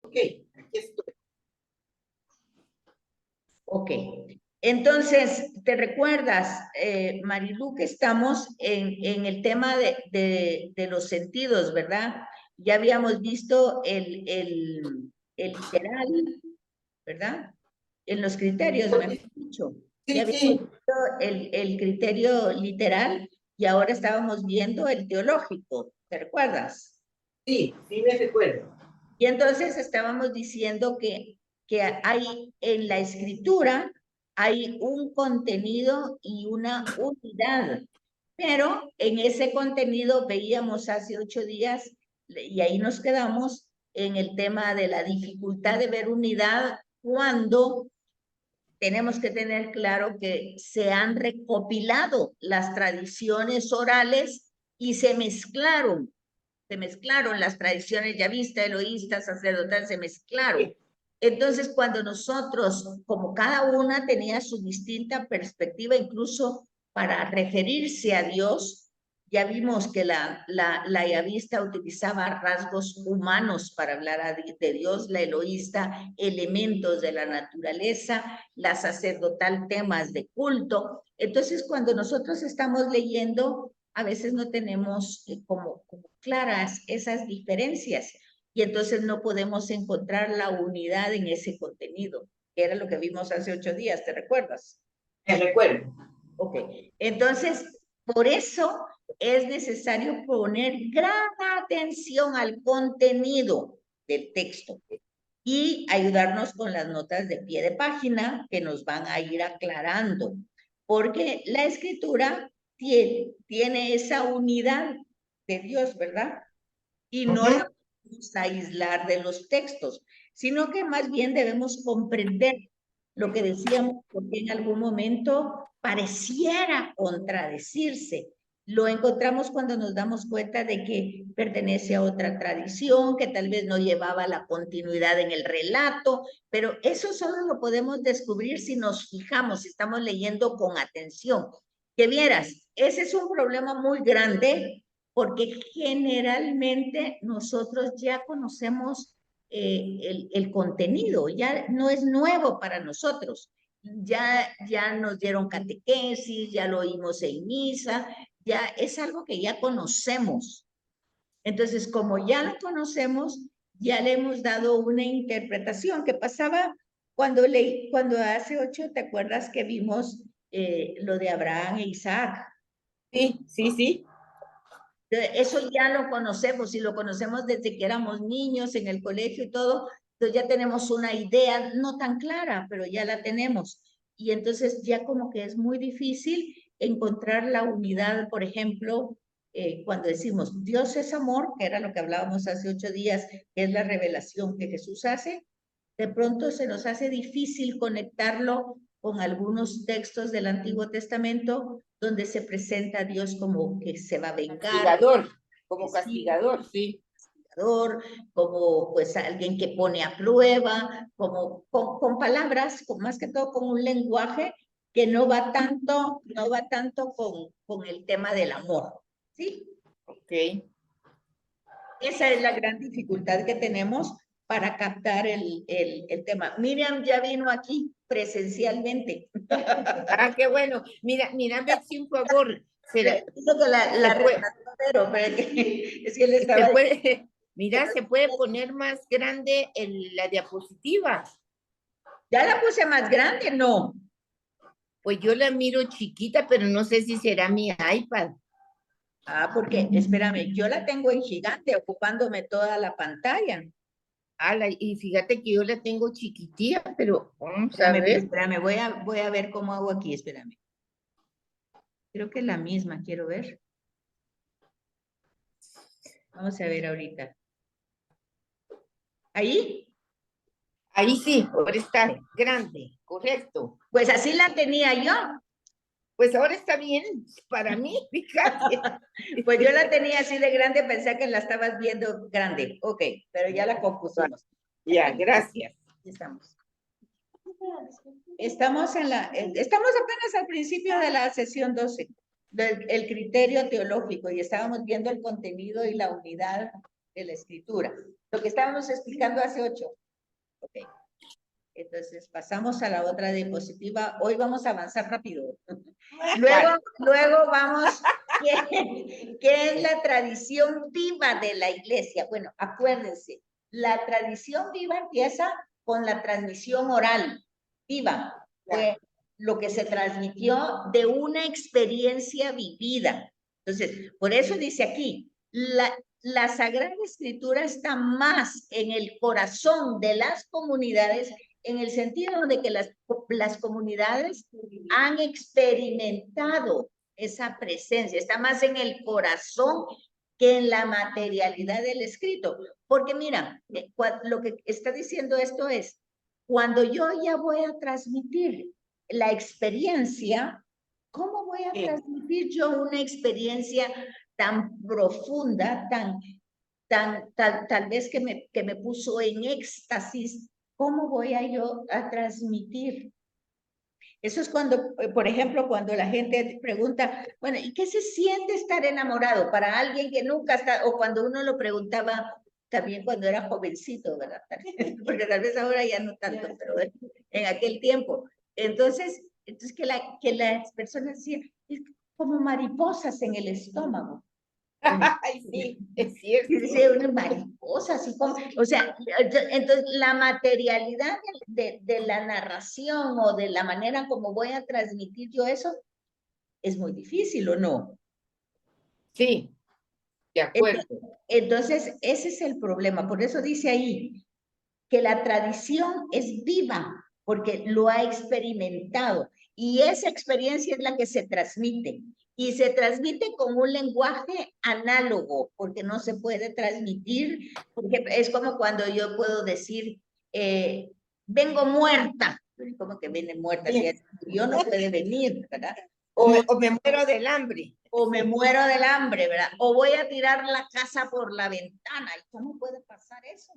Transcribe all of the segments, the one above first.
Ok, aquí estoy. Ok. Entonces, ¿te recuerdas, Marilu, que estamos en el tema de los sentidos, ¿verdad? Ya habíamos visto el literal, ¿verdad? En los criterios, mejor dicho. Ya Sí, habíamos sí, visto el criterio literal y ahora estábamos viendo el teológico, ¿te recuerdas? sí, sí me recuerdo. Y entonces estábamos diciendo que hay en la escritura, hay un contenido y una unidad, pero en ese contenido veíamos hace 8 días, y ahí nos quedamos en el tema de la dificultad de ver unidad cuando tenemos que tener claro que se han recopilado las tradiciones orales y se mezclaron las tradiciones yavista, eloísta, sacerdotal, se mezclaron. Entonces, cuando nosotros, como cada una tenía su distinta perspectiva, incluso para referirse a Dios, ya vimos que la yavista utilizaba rasgos humanos para hablar de Dios, la eloísta, elementos de la naturaleza, la sacerdotal, temas de culto. Entonces, cuando nosotros estamos leyendo, a veces no tenemos como claras esas diferencias y entonces no podemos encontrar la unidad en ese contenido, que era lo que vimos hace 8 días, ¿te recuerdas? Me recuerdo. Ok, entonces por eso es necesario poner gran atención al contenido del texto y ayudarnos con las notas de pie de página que nos van a ir aclarando, porque la escritura tiene esa unidad de Dios, ¿verdad? Y no la vamos a aislar de los textos, sino que más bien debemos comprender lo que decíamos, porque en algún momento pareciera contradecirse. Lo encontramos cuando nos damos cuenta de que pertenece a otra tradición, que tal vez no llevaba la continuidad en el relato, pero eso solo lo podemos descubrir si nos fijamos, si estamos leyendo con atención. Que vieras, ese es un problema muy grande porque generalmente nosotros ya conocemos el contenido, ya no es nuevo para nosotros. Ya nos dieron catequesis, ya lo oímos en misa, ya es algo que ya conocemos. Entonces, como ya lo conocemos, ya le hemos dado una interpretación que pasaba cuando hace 8, ¿te acuerdas que vimos lo de Abraham e Isaac? Sí, sí, sí. Eso ya lo conocemos y lo conocemos desde que éramos niños en el colegio y todo, entonces ya tenemos una idea no tan clara, pero ya la tenemos. Y entonces ya como que es muy difícil encontrar la unidad, por ejemplo, cuando decimos Dios es amor, que era lo que hablábamos hace 8 días, que es la revelación que Jesús hace, de pronto se nos hace difícil conectarlo con algunos textos del Antiguo Testamento donde se presenta a Dios como que se va a vengar, Castigador, como castigador, sí. como pues alguien que pone a prueba, como con palabras, más que todo con un lenguaje que no va tanto con el tema del amor, ¿sí? Ok. Esa es la gran dificultad que tenemos para captar el tema. Miriam ya vino aquí presencialmente. Ah, qué bueno. Mira, mira, Betsy, un favor. Dice que la Se puede, pero es que él se estaba... puede, mira, se puede poner más grande la diapositiva. Ya la puse más grande, ¿no? Pues yo la miro chiquita, pero no sé si será mi iPad. Ah, porque, espérame, yo la tengo en gigante, ocupándome toda la pantalla. Ala, y fíjate que yo la tengo chiquitilla, pero vamos a Espérame, ver. espérame, voy a ver cómo hago aquí, espérame. Creo que es la misma, quiero ver. Vamos a ver ahorita. ¿Ahí? Ahí sí, ahora está grande, correcto. Pues así la tenía yo. Pues ahora está bien para mí, fíjate. Pues yo la tenía así de grande, pensé que la estabas viendo grande. Ok, pero ya la compusimos. Ya, gracias. Aquí estamos. Estamos apenas al principio de la sesión 12, el criterio teológico, y estábamos viendo el contenido y la unidad la escritura. Lo que estábamos explicando hace 8. Ok. Entonces pasamos a la otra diapositiva. Hoy vamos a avanzar rápido. Luego vamos, ¿qué es la tradición viva de la iglesia? Bueno, acuérdense, la tradición viva empieza con la transmisión oral, viva. Fue lo que se transmitió de una experiencia vivida. Entonces, por eso dice aquí, la Sagrada Escritura está más en el corazón de las comunidades, en el sentido de que las comunidades han experimentado esa presencia, está más en el corazón que en la materialidad del escrito. Porque mira, lo que está diciendo esto es, cuando yo ya voy a transmitir la experiencia, ¿cómo voy a transmitir yo una experiencia tan profunda, tal vez que me puso en éxtasis? ¿Cómo voy a yo a transmitir? Eso es cuando, por ejemplo, cuando la gente pregunta, bueno, ¿y qué se siente estar enamorado? Para alguien que nunca está, o cuando uno lo preguntaba también cuando era jovencito, ¿verdad? Porque tal vez ahora ya no tanto, pero en aquel tiempo. Entonces que las personas decían, es como mariposas en el estómago. Ay, sí, es cierto. Dice una mariposa, así como, o sea, entonces la materialidad de la narración o de la manera como voy a transmitir yo eso es muy difícil, ¿o no? Sí, de acuerdo. Entonces, ese es el problema. Por eso dice ahí que la tradición es viva, porque lo ha experimentado. Y esa experiencia es la que se transmite. Y se transmite con un lenguaje análogo, porque no se puede transmitir, porque es como cuando yo puedo decir, vengo muerta, como que viene muerta, sí. Si yo no puede venir, ¿verdad? O me muero del hambre. O me muero del hambre, ¿verdad? O voy a tirar la casa por la ventana. ¿Y cómo puede pasar eso?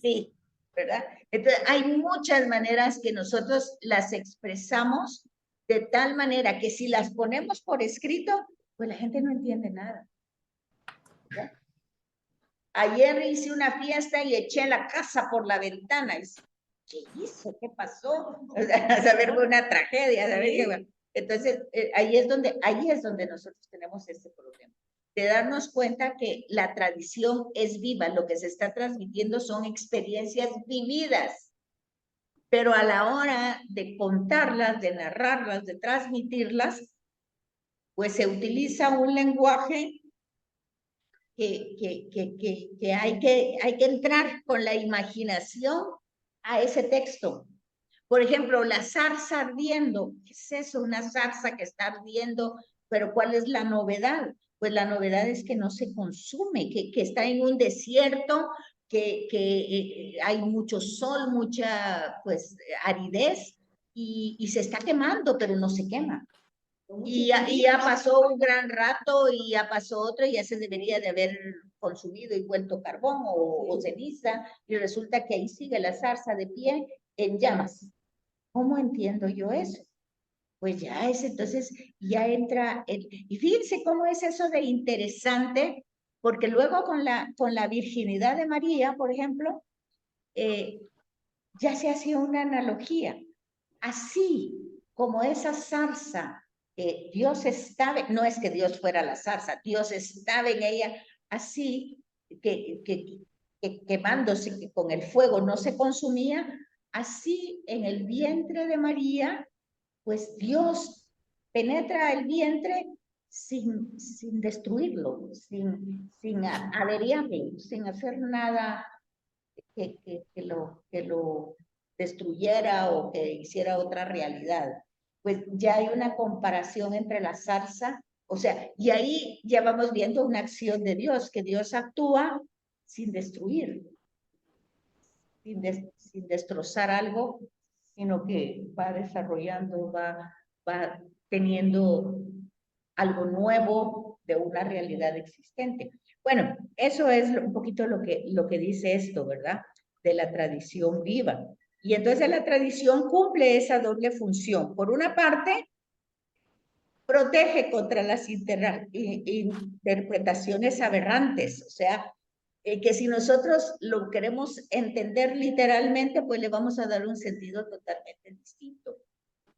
Sí. ¿Verdad? Entonces, hay muchas maneras que nosotros las expresamos de tal manera que si las ponemos por escrito, pues la gente no entiende nada. ¿verdad? Ayer hice una fiesta y eché la casa por la ventana. ¿Qué hizo? ¿Qué pasó? O sea, a saber, fue una tragedia. ¿Saber? Entonces, ahí es donde nosotros tenemos ese problema. De darnos cuenta que la tradición es viva, lo que se está transmitiendo son experiencias vividas. Pero a la hora de contarlas, de narrarlas, de transmitirlas, pues se utiliza un lenguaje que hay que entrar con la imaginación a ese texto. Por ejemplo, la zarza ardiendo. ¿Qué es eso? Una zarza que está ardiendo, pero ¿cuál es la novedad? Pues la novedad es que no se consume, que está en un desierto, que hay mucho sol, mucha pues aridez y se está quemando, pero no se quema. Y ya pasó un gran rato y ya pasó otro y ya se debería de haber consumido y vuelto carbón o ceniza y resulta que ahí sigue la zarza de pie en llamas. ¿Cómo entiendo yo eso? Pues ya es, entonces ya entra y fíjense cómo es eso de interesante, porque luego con la virginidad de María, por ejemplo, ya se hacía una analogía. Así como esa zarza, Dios estaba, no es que Dios fuera la zarza, Dios estaba en ella, así que quemándose, que con el fuego no se consumía, así en el vientre de María, pues Dios penetra el vientre sin destruirlo, sin averiarlo, sin hacer nada que lo destruyera o que hiciera otra realidad. Pues ya hay una comparación entre la zarza, o sea, y ahí ya vamos viendo una acción de Dios, que Dios actúa sin destruir, sin destrozar algo, sino que va desarrollando, va teniendo algo nuevo de una realidad existente. Bueno, eso es un poquito lo que dice esto, ¿verdad? De la tradición viva. Y entonces la tradición cumple esa doble función. Por una parte, protege contra las interpretaciones aberrantes, o sea, que si nosotros lo queremos entender literalmente, pues le vamos a dar un sentido totalmente distinto.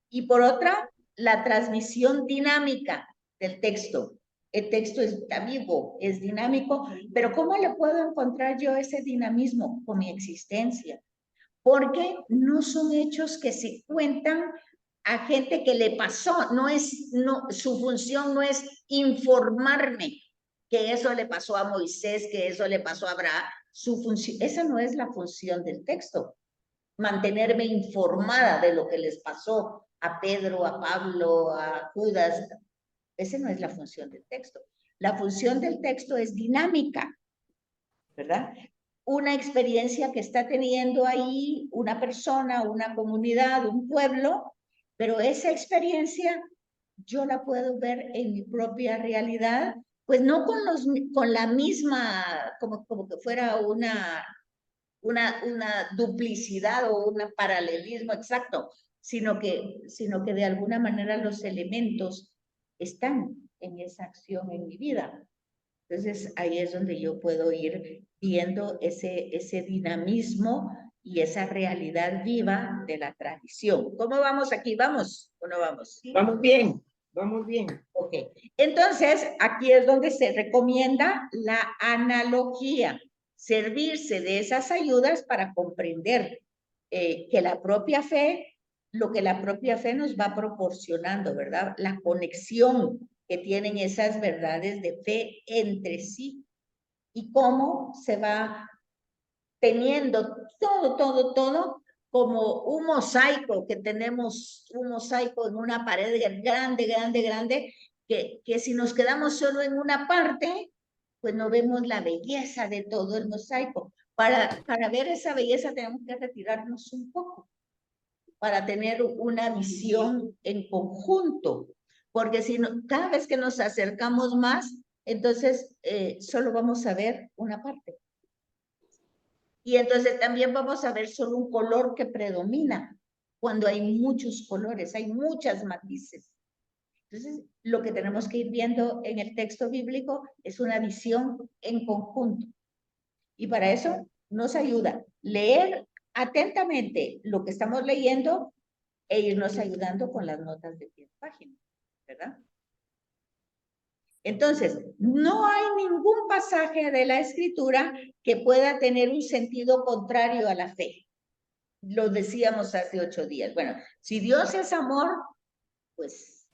Y por otra, la transmisión dinámica del texto. El texto está vivo, es dinámico, pero ¿cómo le puedo encontrar yo ese dinamismo? Con mi existencia. Porque no son hechos que se cuentan a gente que le pasó, su función no es informarme que eso le pasó a Moisés, que eso le pasó a Abraham, esa no es la función del texto, mantenerme informada de lo que les pasó a Pedro, a Pablo, a Judas, esa no es la función del texto. La función del texto es dinámica, ¿verdad? Una experiencia que está teniendo ahí una persona, una comunidad, un pueblo, pero esa experiencia yo la puedo ver en mi propia realidad, pues no con la misma, como que fuera una duplicidad o un paralelismo exacto, sino que de alguna manera los elementos están en esa acción en mi vida. Entonces ahí es donde yo puedo ir viendo ese dinamismo y esa realidad viva de la tradición. ¿Cómo vamos aquí? ¿Vamos o no vamos? ¿Sí? Vamos bien, vamos bien. Ok, entonces aquí es donde se recomienda la analogía, servirse de esas ayudas para comprender que la propia fe, lo que la propia fe nos va proporcionando, ¿verdad? La conexión que tienen esas verdades de fe entre sí y cómo se va teniendo todo como un mosaico, que tenemos un mosaico en una pared grande, que si nos quedamos solo en una parte, pues no vemos la belleza de todo el mosaico. Para ver esa belleza tenemos que retirarnos un poco, para tener una visión en conjunto, porque si no, cada vez que nos acercamos más, entonces solo vamos a ver una parte. Y entonces también vamos a ver solo un color que predomina, cuando hay muchos colores, hay muchas matices. Entonces, lo que tenemos que ir viendo en el texto bíblico es una visión en conjunto. Y para eso nos ayuda leer atentamente lo que estamos leyendo e irnos ayudando con las notas de pie de página, ¿verdad? Entonces, no hay ningún pasaje de la Escritura que pueda tener un sentido contrario a la fe. Lo decíamos hace 8 días. Bueno, si Dios es amor, pues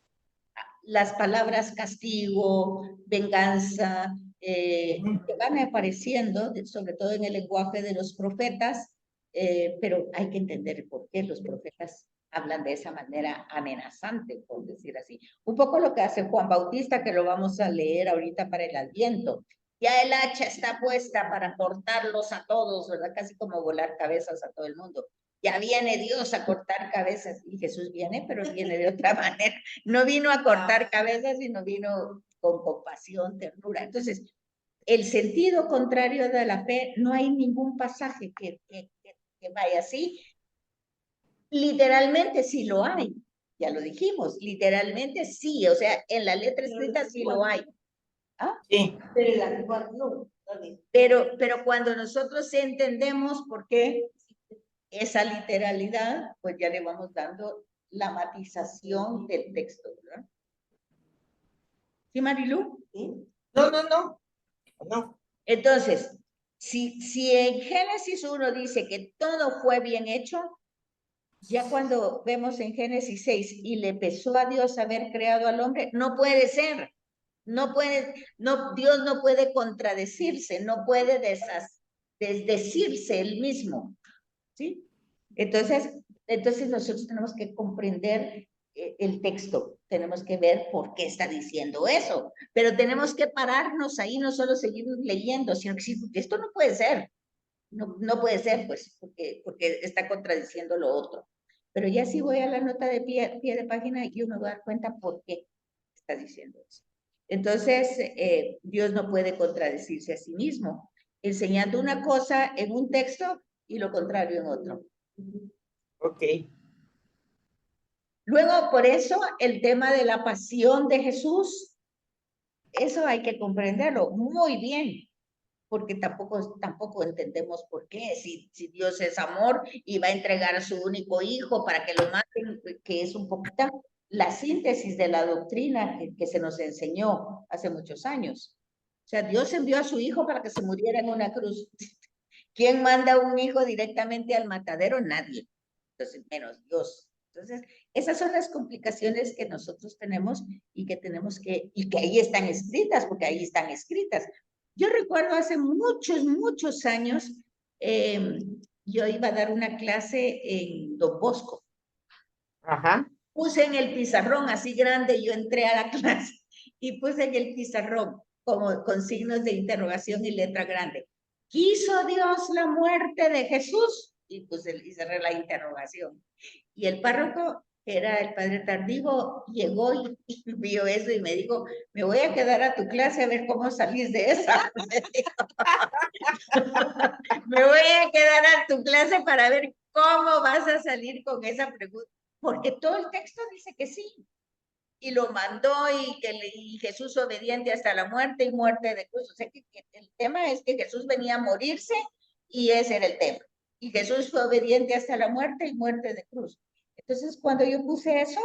las palabras castigo, venganza, que van apareciendo, sobre todo en el lenguaje de los profetas, pero hay que entender por qué los profetas hablan de esa manera amenazante, por decir así. Un poco lo que hace Juan Bautista, que lo vamos a leer ahorita para el Adviento. Ya el hacha está puesta para cortarlos a todos, ¿verdad? Casi como volar cabezas a todo el mundo. Ya viene Dios a cortar cabezas. Y Jesús viene, pero viene de otra manera. No vino a cortar cabezas, sino vino con compasión, ternura. Entonces, el sentido contrario de la fe, no hay ningún pasaje que vaya así. Literalmente sí lo hay, ya lo dijimos, literalmente sí, o sea, en la letra escrita sí lo hay. ¿Ah? Sí. Pero cuando nosotros entendemos por qué esa literalidad, pues ya le vamos dando la matización del texto, ¿verdad? ¿Sí, Marilu? ¿Sí? No. Entonces, si en Génesis 1 dice que todo fue bien hecho, ya cuando vemos en Génesis 6 y le pesó a Dios haber creado al hombre, no puede ser. Dios no puede contradecirse, no puede desdecirse él mismo. ¿Sí? Entonces nosotros tenemos que comprender el texto, tenemos que ver por qué está diciendo eso, pero tenemos que pararnos ahí, no solo seguir leyendo, sino que esto no puede ser, no puede ser, pues, porque está contradiciendo lo otro. Pero ya si voy a la nota de pie de página, yo me voy a dar cuenta por qué está diciendo eso. Entonces, Dios no puede contradecirse a sí mismo, enseñando una cosa en un texto y lo contrario en otro. Ok. Luego, por eso, el tema de la pasión de Jesús, eso hay que comprenderlo muy bien, porque tampoco entendemos por qué, si Dios es amor y va a entregar a su único hijo para que lo maten, que es un poquito la síntesis de la doctrina que se nos enseñó hace muchos años. O sea, Dios envió a su hijo para que se muriera en una cruz. ¿Quién manda a un hijo directamente al matadero? Nadie. Entonces, menos Dios. Entonces, esas son las complicaciones que nosotros tenemos y que y que ahí están escritas, porque ahí están escritas. Yo recuerdo hace muchos años, yo iba a dar una clase en Don Bosco. Ajá. Puse en el pizarrón así grande, yo entré a la clase y puse en el pizarrón como con signos de interrogación y letra grande. ¿Quiso Dios la muerte de Jesús? Y cerré la interrogación. Y el párroco, que era el padre Tardivo, llegó y vio eso y me dijo, me voy a quedar a tu clase a ver cómo salís de esa. Me voy a quedar a tu clase para ver cómo vas a salir con esa pregunta. Porque todo el texto dice que sí. Y lo mandó y Jesús obediente hasta la muerte y muerte de cruz. O sea que el tema es que Jesús venía a morirse y ese era el tema. Y Jesús fue obediente hasta la muerte y muerte de cruz. Entonces, cuando yo puse eso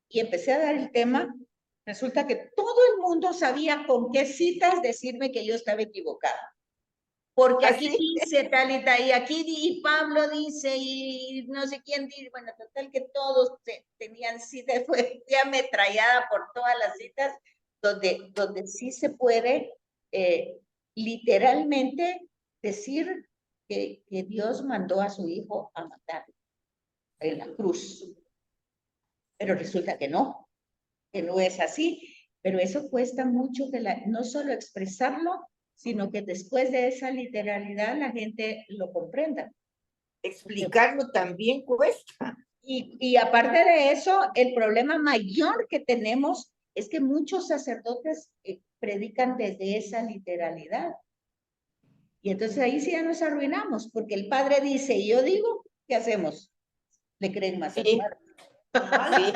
y empecé a dar el tema, resulta que todo el mundo sabía con qué citas decirme que yo estaba equivocada. Porque aquí dice tal y tal, y aquí y Pablo dice, y no sé quién dice, bueno, total que todos tenían citas, fue ametrallada por todas las citas, donde sí se puede literalmente decir que Dios mandó a su hijo a matar en la cruz. Pero resulta que no es así. Pero eso cuesta mucho no solo expresarlo, sino que después de esa literalidad la gente lo comprenda. Explicarlo también cuesta. Y aparte de eso, el problema mayor que tenemos es que muchos sacerdotes predican desde esa literalidad. Y entonces ahí sí ya nos arruinamos, porque el padre dice, y yo digo, ¿qué hacemos? Le creen más al padre.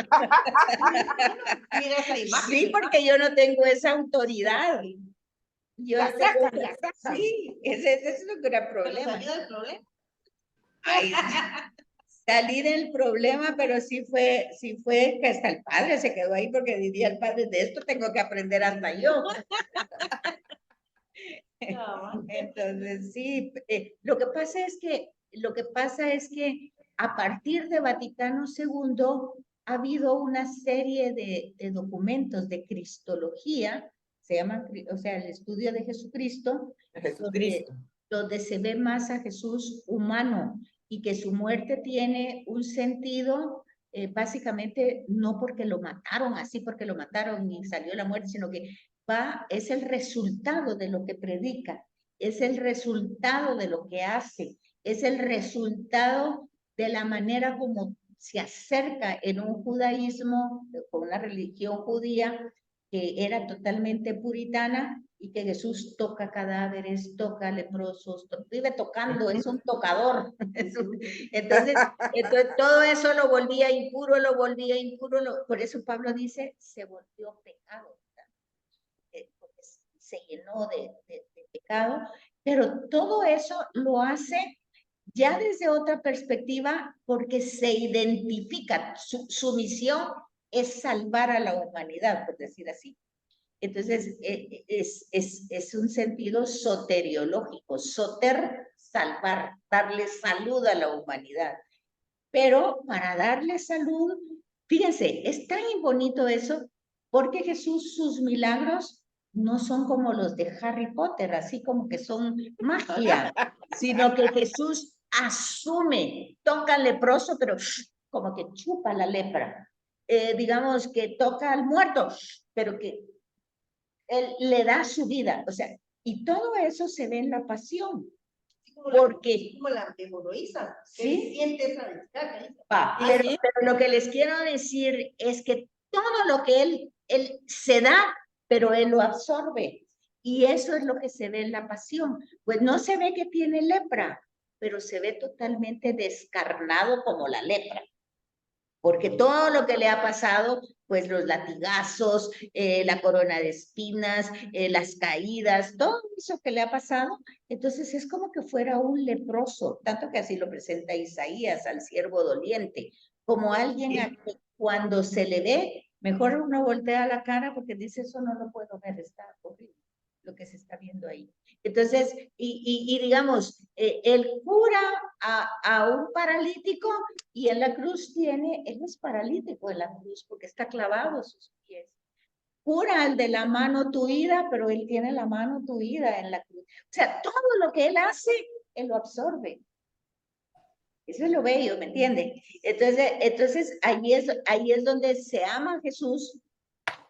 Sí, porque yo no tengo esa autoridad. Yo la sacan. Sí, ese es un gran problema. Ay, salí del problema, pero sí fue que hasta el padre se quedó ahí porque diría el padre, de esto tengo que aprender hasta yo. Entonces, sí, lo que pasa es que a partir de Vaticano II ha habido una serie de documentos de cristología, se llaman, o sea, el estudio de Jesucristo, donde se ve más a Jesús humano y que su muerte tiene un sentido básicamente no porque lo mataron, así porque lo mataron y salió la muerte, sino que es el resultado de lo que predica, es el resultado de lo que hace, es el resultado de la manera como se acerca en un judaísmo, con una religión judía que era totalmente puritana y que Jesús toca cadáveres, toca leprosos, vive tocando, es un tocador. Entonces, todo eso lo volvía impuro, por eso Pablo dice, se volvió pecado, porque se llenó de pecado, pero todo eso lo hace ya desde otra perspectiva porque se identifica, su misión es salvar a la humanidad, por decir así. Entonces, es un sentido soteriológico, salvar, darle salud a la humanidad. Pero para darle salud, fíjense, es tan bonito eso, porque Jesús, sus milagros no son como los de Harry Potter, así como que son magia, sino que Jesús asume, toca al leproso, pero como que chupa la lepra. Digamos que toca al muerto, pero que él le da su vida, o sea, y todo eso se ve en la pasión. Porque como la hemorroísa, ¿sí? Siente esa descarga. Pero lo que les quiero decir es que todo lo que él se da, pero él lo absorbe. Y eso es lo que se ve en la pasión. Pues no se ve que tiene lepra, pero se ve totalmente descarnado como la lepra. porque todo lo que le ha pasado, pues los latigazos, la corona de espinas, las caídas, todo eso que le ha pasado, entonces es como que fuera un leproso, tanto que así lo presenta Isaías, al siervo doliente, como alguien a que cuando se le ve, mejor uno voltea la cara porque dice, eso no lo puedo ver, está horrible lo que se está viendo ahí. Entonces, y digamos, él cura a un paralítico y en la cruz él es paralítico en la cruz porque está clavado a sus pies. Cura al de la mano tuida, pero él tiene la mano tuida en la cruz. O sea, todo lo que él hace, él lo absorbe. Eso es lo bello, ¿me entiende? Entonces ahí es donde se ama a Jesús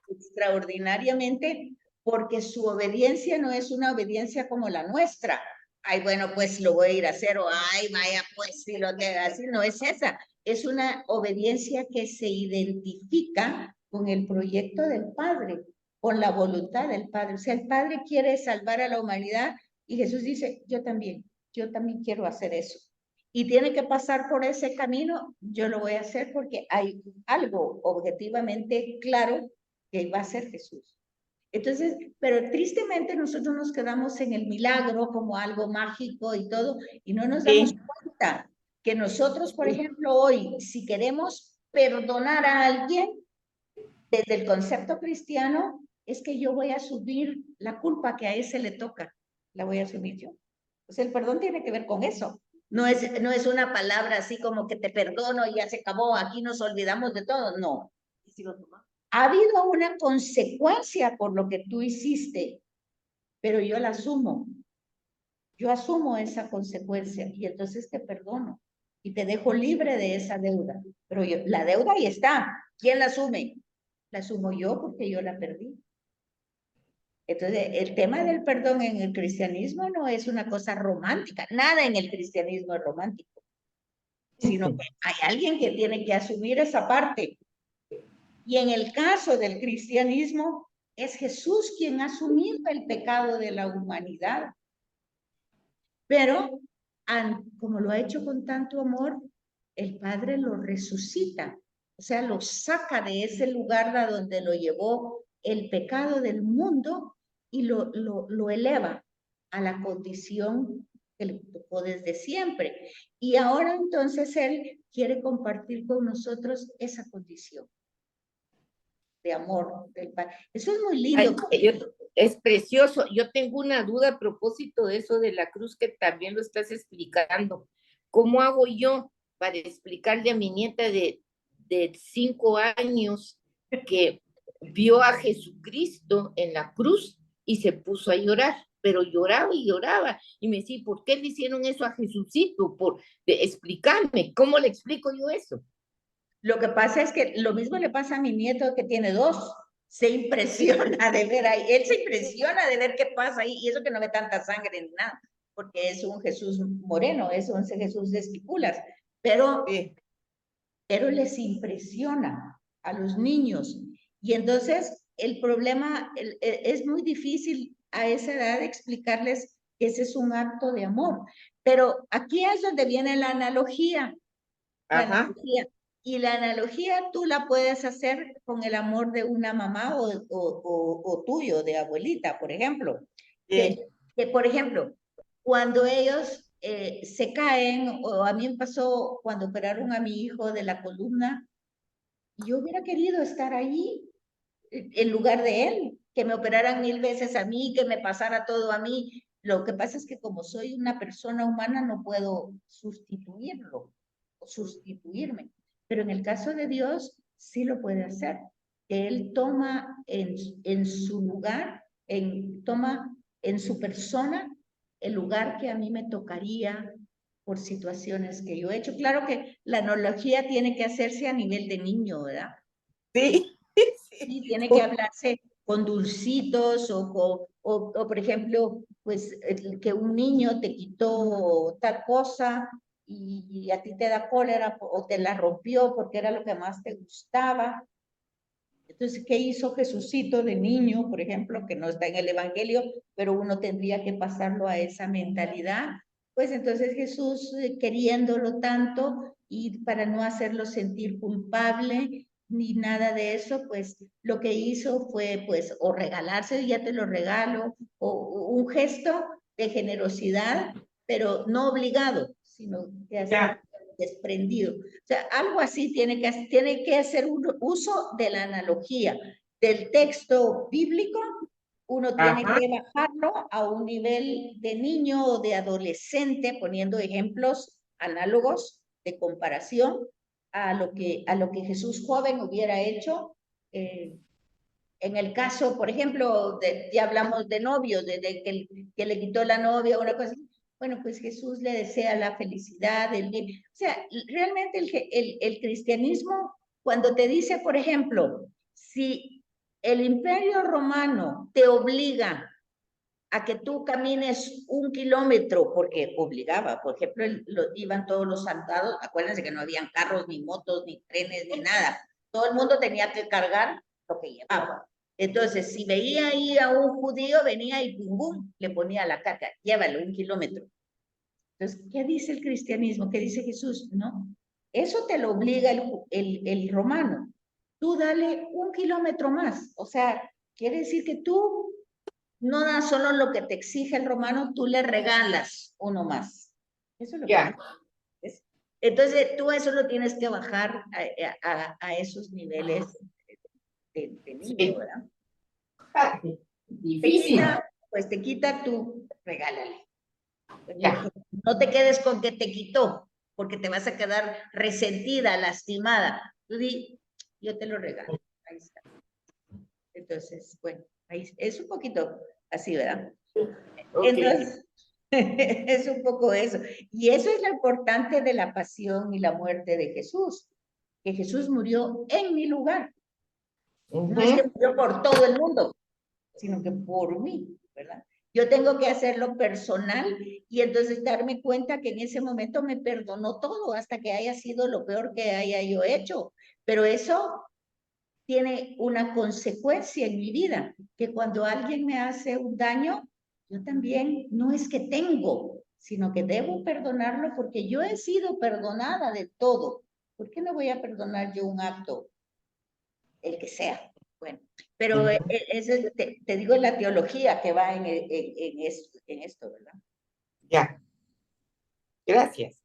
extraordinariamente, porque su obediencia no es una obediencia como la nuestra. Ay, bueno, pues lo voy a ir a hacer, o ay, vaya, pues si lo que así, no es esa. Es una obediencia que se identifica con el proyecto del Padre, con la voluntad del Padre. O sea, el Padre quiere salvar a la humanidad y Jesús dice, yo también quiero hacer eso. Y tiene que pasar por ese camino, yo lo voy a hacer porque hay algo objetivamente claro que va a ser Jesús. Entonces, pero tristemente nosotros nos quedamos en el milagro como algo mágico y todo, y no nos damos cuenta que nosotros, por ejemplo, hoy, si queremos perdonar a alguien, desde el concepto cristiano, es que yo voy a asumir la culpa que a ese le toca, la voy a asumir yo. Pues el perdón tiene que ver con eso. No es una palabra así como que te perdono y ya se acabó, aquí nos olvidamos de todo, no. ¿Y si lo tomamos? Ha habido una consecuencia por lo que tú hiciste, pero yo la asumo. Yo asumo esa consecuencia y entonces te perdono y te dejo libre de esa deuda. Pero la deuda ahí está. ¿Quién la asume? La asumo yo porque yo la perdí. Entonces, el tema del perdón en el cristianismo no es una cosa romántica. Nada en el cristianismo es romántico, sino que hay alguien que tiene que asumir esa parte. Y en el caso del cristianismo, es Jesús quien ha asumido el pecado de la humanidad. Pero, como lo ha hecho con tanto amor, el Padre lo resucita. O sea, lo saca de ese lugar a donde lo llevó el pecado del mundo y lo eleva a la condición que le tocó desde siempre. Y ahora entonces Él quiere compartir con nosotros esa condición de amor del Padre. Eso es muy lindo. Es precioso. Yo tengo una duda a propósito de eso de la cruz que también lo estás explicando. ¿Cómo hago yo para explicarle a mi nieta de 5 años que vio a Jesucristo en la cruz y se puso a llorar? Pero lloraba y lloraba. Y me decía, ¿por qué le hicieron eso a Jesucito? Explicarme, ¿cómo le explico yo eso? Lo que pasa es que lo mismo le pasa a mi nieto que tiene 2. Se impresiona de ver ahí, él se impresiona de ver qué pasa ahí, y eso que no ve tanta sangre ni nada, porque es un Jesús moreno, es un Jesús de esquipulas, pero les impresiona a los niños. Y entonces el problema es muy difícil a esa edad explicarles que ese es un acto de amor. Pero aquí es donde viene la analogía. Y la analogía tú la puedes hacer con el amor de una mamá o tuyo, de abuelita, por ejemplo. Que, por ejemplo, cuando ellos se caen, o a mí me pasó cuando operaron a mi hijo de la columna, yo hubiera querido estar ahí en lugar de él, que me operaran 1000 veces a mí, que me pasara todo a mí. Lo que pasa es que como soy una persona humana no puedo sustituirlo o sustituirme. Pero en el caso de Dios sí lo puede hacer. Que Él toma en su lugar, toma en su persona el lugar que a mí me tocaría por situaciones que yo he hecho. Claro que la analogía tiene que hacerse a nivel de niño, ¿verdad? Sí. Sí, tiene que hablarse con dulcitos o por ejemplo, pues que un niño te quitó tal cosa y a ti te da cólera o te la rompió porque era lo que más te gustaba. Entonces, ¿qué hizo Jesucito de niño, por ejemplo, que no está en el Evangelio, pero uno tendría que pasarlo a esa mentalidad? pues entonces Jesús, queriéndolo tanto y para no hacerlo sentir culpable ni nada de eso, pues lo que hizo fue pues o regalarse, ya te lo regalo, o un gesto de generosidad, pero no obligado, sino que hacer desprendido. O sea, algo así tiene que hacer un uso de la analogía del texto bíblico. Uno tiene que bajarlo a un nivel de niño o de adolescente, poniendo ejemplos análogos de comparación a lo que Jesús joven hubiera hecho. En el caso, por ejemplo, ya hablamos de novios, desde que le quitó la novia, una cosa. Bueno, pues Jesús le desea la felicidad, el bien. O sea, realmente el cristianismo, cuando te dice, por ejemplo, si el Imperio Romano te obliga a que tú camines 1 kilómetro, porque obligaba, por ejemplo, iban todos los soldados, acuérdense que no habían carros, ni motos, ni trenes, ni nada. Todo el mundo tenía que cargar lo que llevaba. Entonces, si veía ahí a un judío, venía y pum, pum, le ponía la caca, llévalo 1 kilómetro. Entonces, ¿qué dice el cristianismo? ¿Qué dice Jesús? No, eso te lo obliga el romano. Tú dale 1 kilómetro más. O sea, quiere decir que tú no das solo lo que te exige el romano, tú le regalas uno más. Eso es lo que es. Entonces, tú eso lo tienes que bajar a esos niveles de niño, ¿verdad? Difícil. Pues te quita, tú regálale. No te quedes con que te quitó, porque te vas a quedar resentida, lastimada. Tú di, yo te lo regalo. Ahí está. Entonces, bueno, ahí es un poquito así, ¿verdad? Entonces, es un poco eso. Y eso es lo importante de la pasión y la muerte de Jesús, que Jesús murió en mi lugar. No es que murió por todo el mundo, sino que por mí, ¿verdad? Yo tengo que hacerlo personal y entonces darme cuenta que en ese momento me perdonó todo hasta que haya sido lo peor que haya yo hecho. Pero eso tiene una consecuencia en mi vida, que cuando alguien me hace un daño, yo también no es que tengo, sino que debo perdonarlo porque yo he sido perdonada de todo. ¿Por qué no voy a perdonar yo un acto, el que sea? Bueno, pero te digo la teología que va en esto, ¿verdad? Ya. Gracias.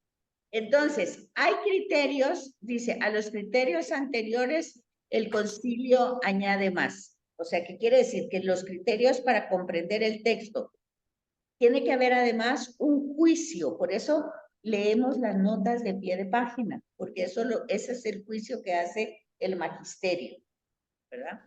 Entonces, hay criterios, dice, a los criterios anteriores el concilio añade más. O sea, ¿qué quiere decir? Que los criterios para comprender el texto, tiene que haber además un juicio, por eso leemos las notas de pie de página, porque ese es el juicio que hace el magisterio, ¿verdad?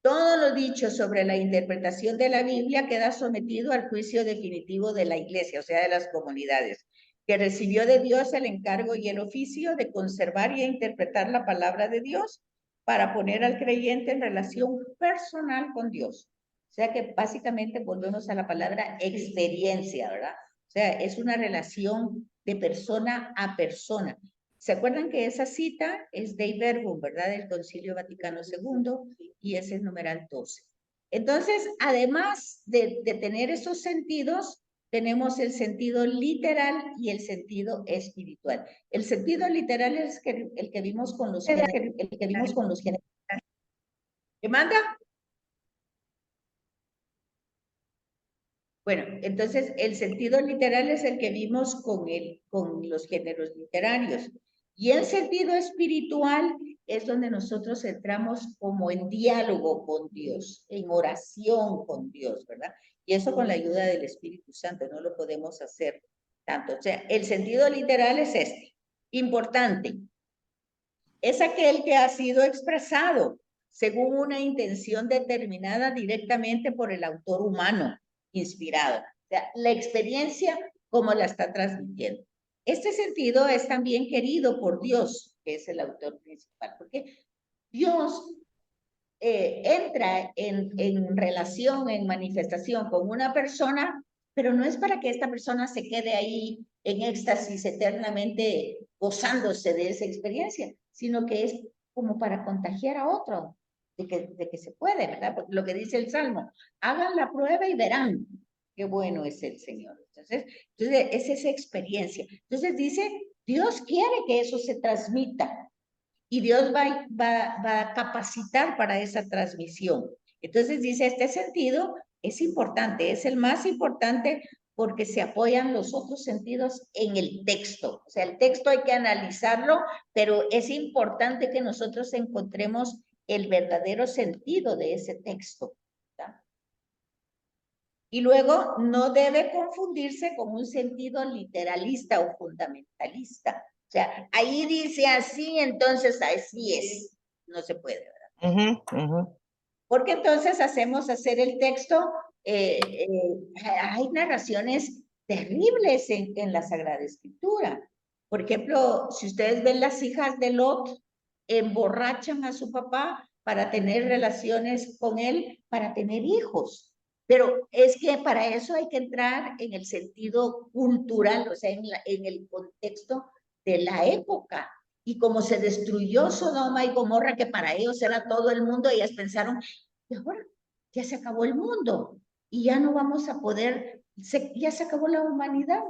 Todo lo dicho sobre la interpretación de la Biblia queda sometido al juicio definitivo de la Iglesia, o sea, de las comunidades, que recibió de Dios el encargo y el oficio de conservar y interpretar la palabra de Dios para poner al creyente en relación personal con Dios. O sea que básicamente volvemos a la palabra experiencia, ¿verdad? O sea, es una relación de persona a persona. ¿Se acuerdan que esa cita es Dei Verbum, ¿verdad? Del Concilio Vaticano II, y ese es el numeral 12. Entonces, además de tener esos sentidos, tenemos el sentido literal y el sentido espiritual. El sentido literal es el que vimos con los géneros. ¿Qué manda? Bueno, entonces el sentido literal es el que vimos con los géneros literarios. Y el sentido espiritual es donde nosotros entramos como en diálogo con Dios, en oración con Dios, ¿verdad? Y eso con la ayuda del Espíritu Santo, no lo podemos hacer tanto. O sea, el sentido literal es este, importante. Es aquel que ha sido expresado según una intención determinada directamente por el autor humano inspirado. O sea, la experiencia como la está transmitiendo. Este sentido es también querido por Dios, que es el autor principal, porque Dios entra en relación, en manifestación con una persona, pero no es para que esta persona se quede ahí en éxtasis eternamente gozándose de esa experiencia, sino que es como para contagiar a otro, de que se puede, ¿verdad? Porque lo que dice el Salmo, hagan la prueba y verán. qué bueno es el Señor. Entonces es esa experiencia. Entonces dice, Dios quiere que eso se transmita y Dios va a capacitar para esa transmisión. Entonces dice, este sentido es importante, es el más importante porque se apoyan los otros sentidos en el texto. O sea, el texto hay que analizarlo, pero es importante que nosotros encontremos el verdadero sentido de ese texto. ¿Tá? Y luego no debe confundirse con un sentido literalista o fundamentalista. O sea, ahí dice así, entonces así es. No se puede, ¿verdad? Porque entonces hacemos hacer el texto, hay narraciones terribles en la Sagrada Escritura. Por ejemplo, si ustedes ven las hijas de Lot, emborrachan a su papá para tener relaciones con él, para tener hijos. Pero es que para eso hay que entrar en el sentido cultural, o sea, en el contexto de la época. Y como se destruyó Sodoma y Gomorra, que para ellos era todo el mundo, ellas pensaron, y ahora ya se acabó el mundo y ya no vamos a poder, ya se acabó la humanidad.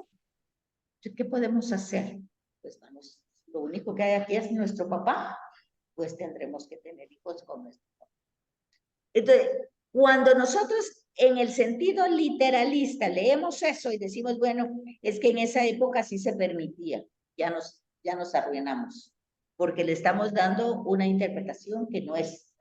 ¿Qué podemos hacer? Pues vamos, lo único que hay aquí es nuestro papá, pues tendremos que tener hijos con nuestro papá. Entonces, cuando nosotros en el sentido literalista leemos eso y decimos, bueno, es que en esa época sí se permitía, ya nos arruinamos, porque le estamos dando una interpretación que no es.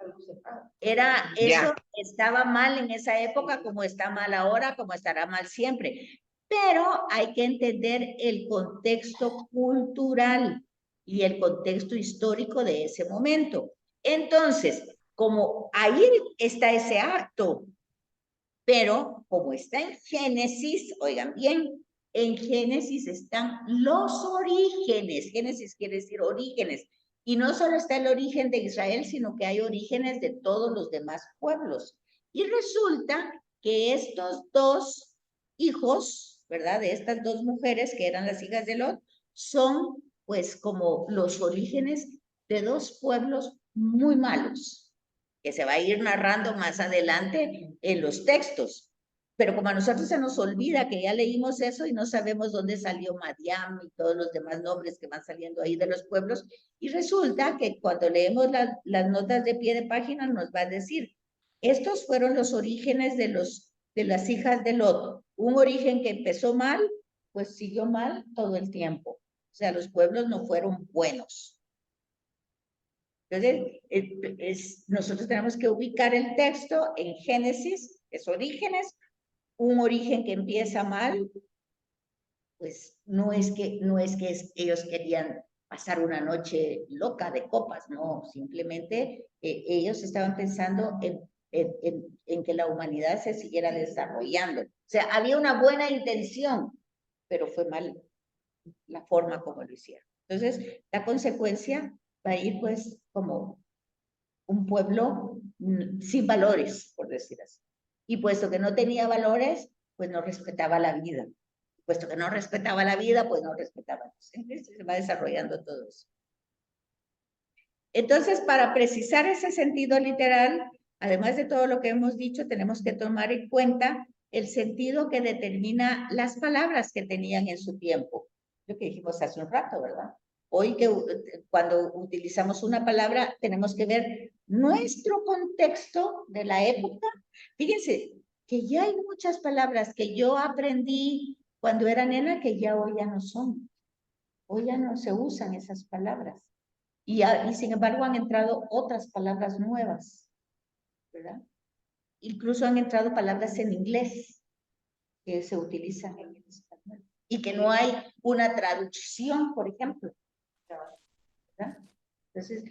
Eso estaba mal en esa época, como está mal ahora, como estará mal siempre. Pero hay que entender el contexto cultural y el contexto histórico de ese momento. Entonces, como ahí está ese acto, pero como está en Génesis, oigan bien, en Génesis están los orígenes. Génesis quiere decir orígenes. Y no solo está el origen de Israel, sino que hay orígenes de todos los demás pueblos. Y resulta que estos dos hijos, ¿verdad? De estas dos mujeres que eran las hijas de Lot, son pues como los orígenes de dos pueblos muy malos, que se va a ir narrando más adelante en los textos. Pero como a nosotros se nos olvida que ya leímos eso y no sabemos dónde salió Madián y todos los demás nombres que van saliendo ahí de los pueblos, y resulta que cuando leemos las notas de pie de página nos va a decir, estos fueron los orígenes de las hijas de Lot. Un origen que empezó mal, pues siguió mal todo el tiempo. O sea, los pueblos no fueron buenos. Entonces, nosotros tenemos que ubicar el texto en Génesis, es orígenes, un origen que empieza mal, pues no es que ellos querían pasar una noche loca de copas, no, simplemente ellos estaban pensando en que la humanidad se siguiera desarrollando. O sea, había una buena intención, pero fue mal la forma como lo hicieron. Entonces, la consecuencia va a ir pues como un pueblo sin valores, por decir así. Y puesto que no tenía valores, pues no respetaba la vida. Puesto que no respetaba la vida, pues no respetaba. Entonces se va desarrollando todo eso. Entonces, para precisar ese sentido literal, además de todo lo que hemos dicho, tenemos que tomar en cuenta el sentido que determina las palabras que tenían en su tiempo. Lo que dijimos hace un rato, ¿verdad? Hoy que cuando utilizamos una palabra tenemos que ver nuestro contexto de la época. Fíjense que ya hay muchas palabras que yo aprendí cuando era nena que ya hoy ya no son. Hoy ya no se usan esas palabras. Y sin embargo han entrado otras palabras nuevas, ¿verdad? Incluso han entrado palabras en inglés que se utilizan en el español. Y que no hay una traducción, por ejemplo. ¿Verdad? Entonces,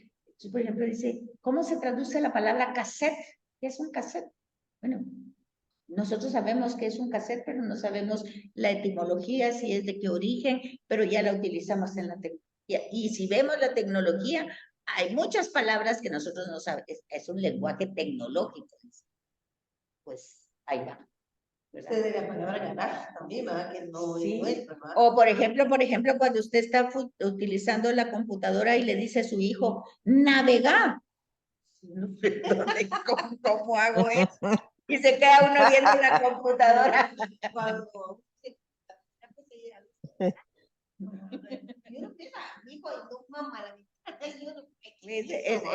por ejemplo, dice, ¿cómo se traduce la palabra cassette? ¿Qué es un cassette? Bueno, nosotros sabemos que es un cassette, pero no sabemos la etimología, si es de qué origen, pero ya la utilizamos en la tecnología. Y si vemos la tecnología, hay muchas palabras que nosotros no sabemos, es un lenguaje tecnológico. Pues ahí va. Usted de la palabra ganar también, ¿verdad? Que no Sí. es nuestra, ¿verdad? O por ejemplo, cuando usted está utilizando la computadora y le dice a su hijo, navegar. ¿Cómo hago eso? Y se queda uno viendo la computadora. Cuando yo no sé, hijo, no mamá, la yo no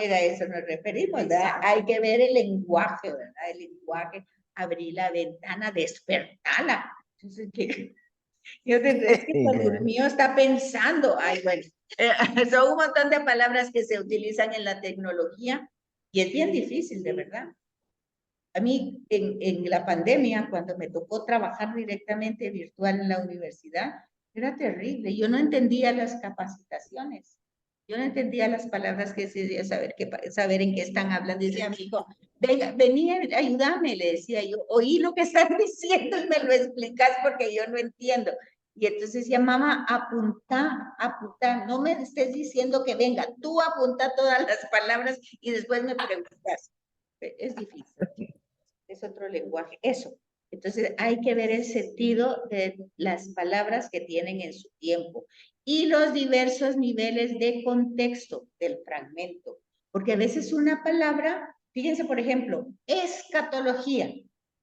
Era eso nos referimos, ¿verdad? Hay que ver el lenguaje, ¿verdad? El lenguaje, abrir la ventana, despertarla. Entonces, ¿qué? Yo te es que cuando el mío está pensando, ay, bueno, son un montón de palabras que se utilizan en la tecnología y es bien difícil, de verdad. A mí, en la pandemia, cuando me tocó trabajar directamente virtual en la universidad, era terrible. Yo no entendía las capacitaciones. Yo no entendía las palabras que se saber en qué están hablando. Decía, amigo, venga, vení, ayúdame, le decía yo. Oí lo que están diciendo y me lo explicas porque yo no entiendo. Y entonces decía, mamá, apunta, apunta. No me estés diciendo que venga. Tú apunta todas las palabras y después me preguntas. Es difícil. Es otro lenguaje, eso. Entonces hay que ver el sentido de las palabras que tienen en su tiempo y los diversos niveles de contexto del fragmento. Porque a veces una palabra, fíjense por ejemplo, escatología.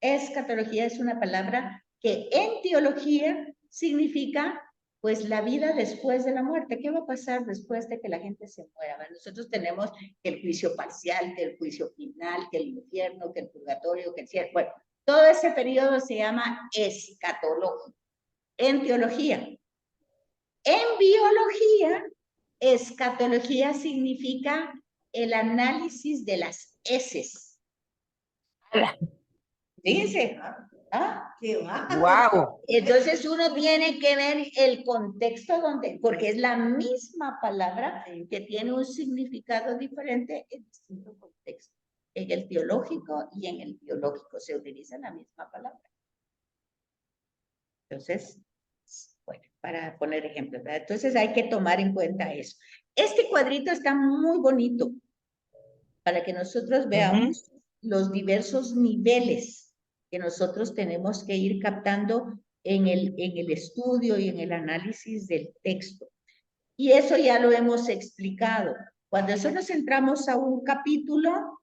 Escatología es una palabra que en teología significa pues la vida después de la muerte. ¿Qué va a pasar después de que la gente se muera? Bueno, nosotros tenemos que el juicio parcial, que el juicio final, que el infierno, que el purgatorio, que el cielo. Bueno, todo ese periodo se llama escatológico en teología. En biología, escatología significa el análisis de las heces. Fíjense, ¿ah? qué va. Wow. Entonces uno tiene que ver el contexto donde, porque es la misma palabra que tiene un significado diferente en distintos contextos. En el teológico y en el biológico se utiliza la misma palabra. Entonces, bueno, para poner ejemplos, ¿verdad? Entonces hay que tomar en cuenta eso. Este cuadrito está muy bonito para que nosotros veamos los diversos niveles que nosotros tenemos que ir captando en el estudio y en el análisis del texto. Y eso ya lo hemos explicado. Cuando nosotros entramos a un capítulo,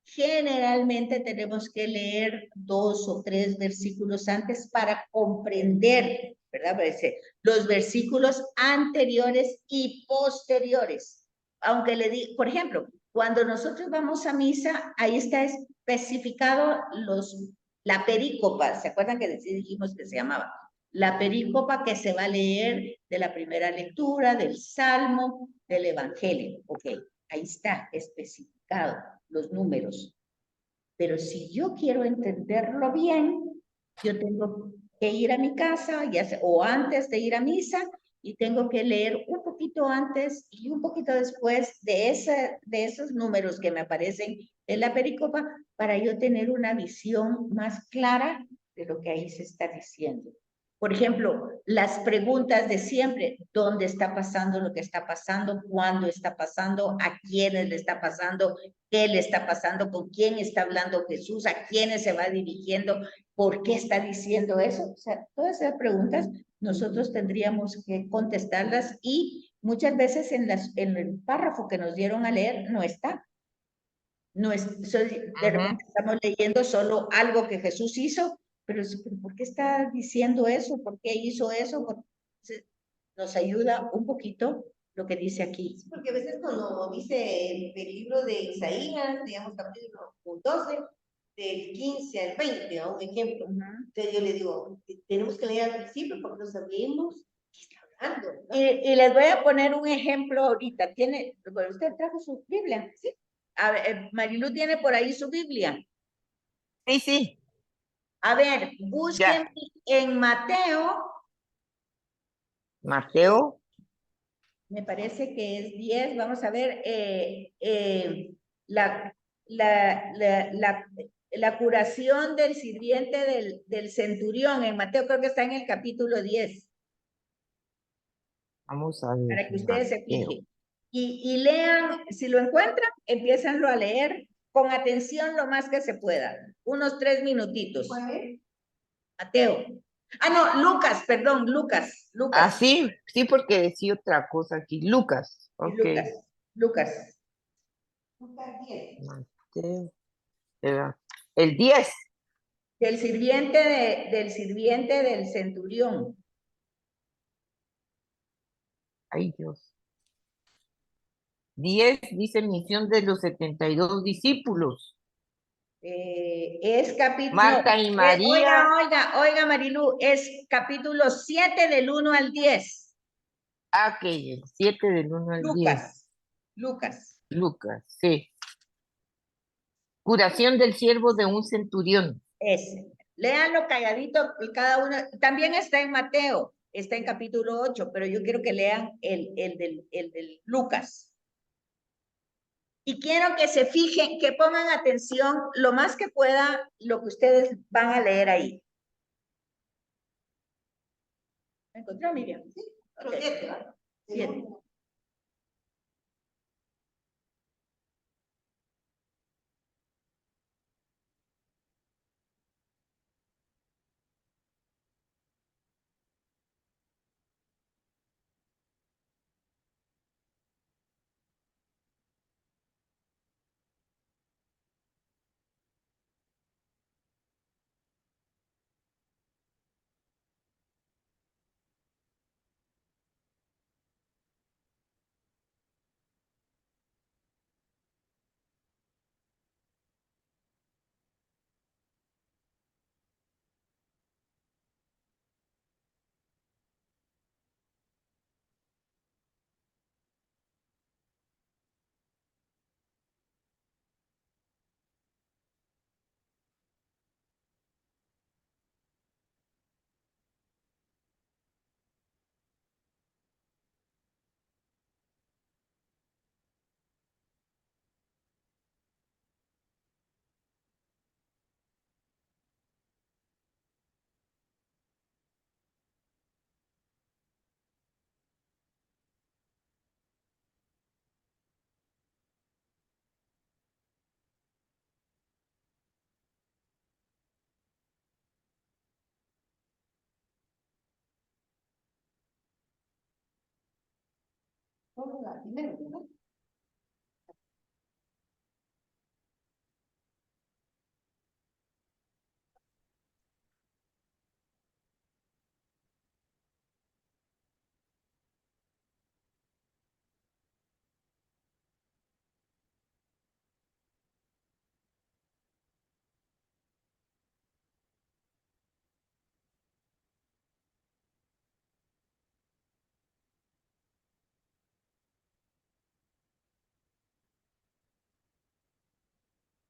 generalmente tenemos que leer 2 o 3 versículos antes para comprender, ¿verdad? Parece, los versículos anteriores y posteriores. Aunque le di, por ejemplo, cuando nosotros vamos a misa, ahí está especificado la perícopa. ¿Se acuerdan que dijimos que se llamaba? La perícopa que se va a leer de la primera lectura, del Salmo, del Evangelio. Ok, ahí está especificado los números. Pero si yo quiero entenderlo bien, yo tengo que ir a mi casa, o antes de ir a misa, y tengo que leer un poquito antes y un poquito después de esos números que me aparecen en la pericopa, para yo tener una visión más clara de lo que ahí se está diciendo. Por ejemplo, las preguntas de siempre: ¿dónde está pasando lo que está pasando? ¿Cuándo está pasando? ¿A quiénes le está pasando? ¿Qué le está pasando? ¿Con quién está hablando Jesús? ¿A quiénes se va dirigiendo? ¿Por qué está diciendo eso? O sea, todas esas preguntas nosotros tendríamos que contestarlas, y muchas veces en el párrafo que nos dieron a leer no está. No es, de repente estamos leyendo solo algo que Jesús hizo, pero ¿por qué está diciendo eso? ¿Por qué hizo eso? Nos ayuda un poquito lo que dice aquí. Porque a veces cuando dice el libro de Isaías, digamos capítulo 12, del 15 al 20, ¿no? Un ejemplo. Entonces yo le digo, tenemos que leer al principio porque no sabemos qué está hablando, ¿no? Y les voy a poner un ejemplo ahorita. Bueno, usted trajo su Biblia, ¿sí? A ver, Marilu tiene por ahí su Biblia. Sí, sí. A ver, busquen en Mateo. Mateo. Me parece que es 10. Vamos a ver, la curación del sirviente del centurión en Mateo, creo que está en el capítulo 10. Vamos a ver. Para que ustedes se Mateo. fijen. Y lean, si lo encuentran, empiezanlo a leer con atención lo más que se pueda. Unos 3 minutitos. ¿Cuál es? Mateo. Ah, no, Lucas, perdón, Lucas. Ah, sí, sí, porque decía otra cosa aquí. Lucas. Ok. Lucas. Lucas 10. Mateo. El 10. Del sirviente del centurión. Ay, Dios. 10 dice misión de los 72 discípulos. Es capítulo. Marta y María. Oiga, Marilú, es capítulo 7 del 1 al 10. Ah, que el 7 del 1 al 10. Lucas. Lucas, sí. Curación del siervo de un centurión. Ese. Léanlo calladito cada uno. También está en Mateo, está en capítulo 8, pero yo quiero que lean el del Lucas. Y quiero que se fijen, que pongan atención lo más que pueda lo que ustedes van a leer ahí. ¿Me encontró, Miriam? Sí. Pero siete, ¿verdad? 7.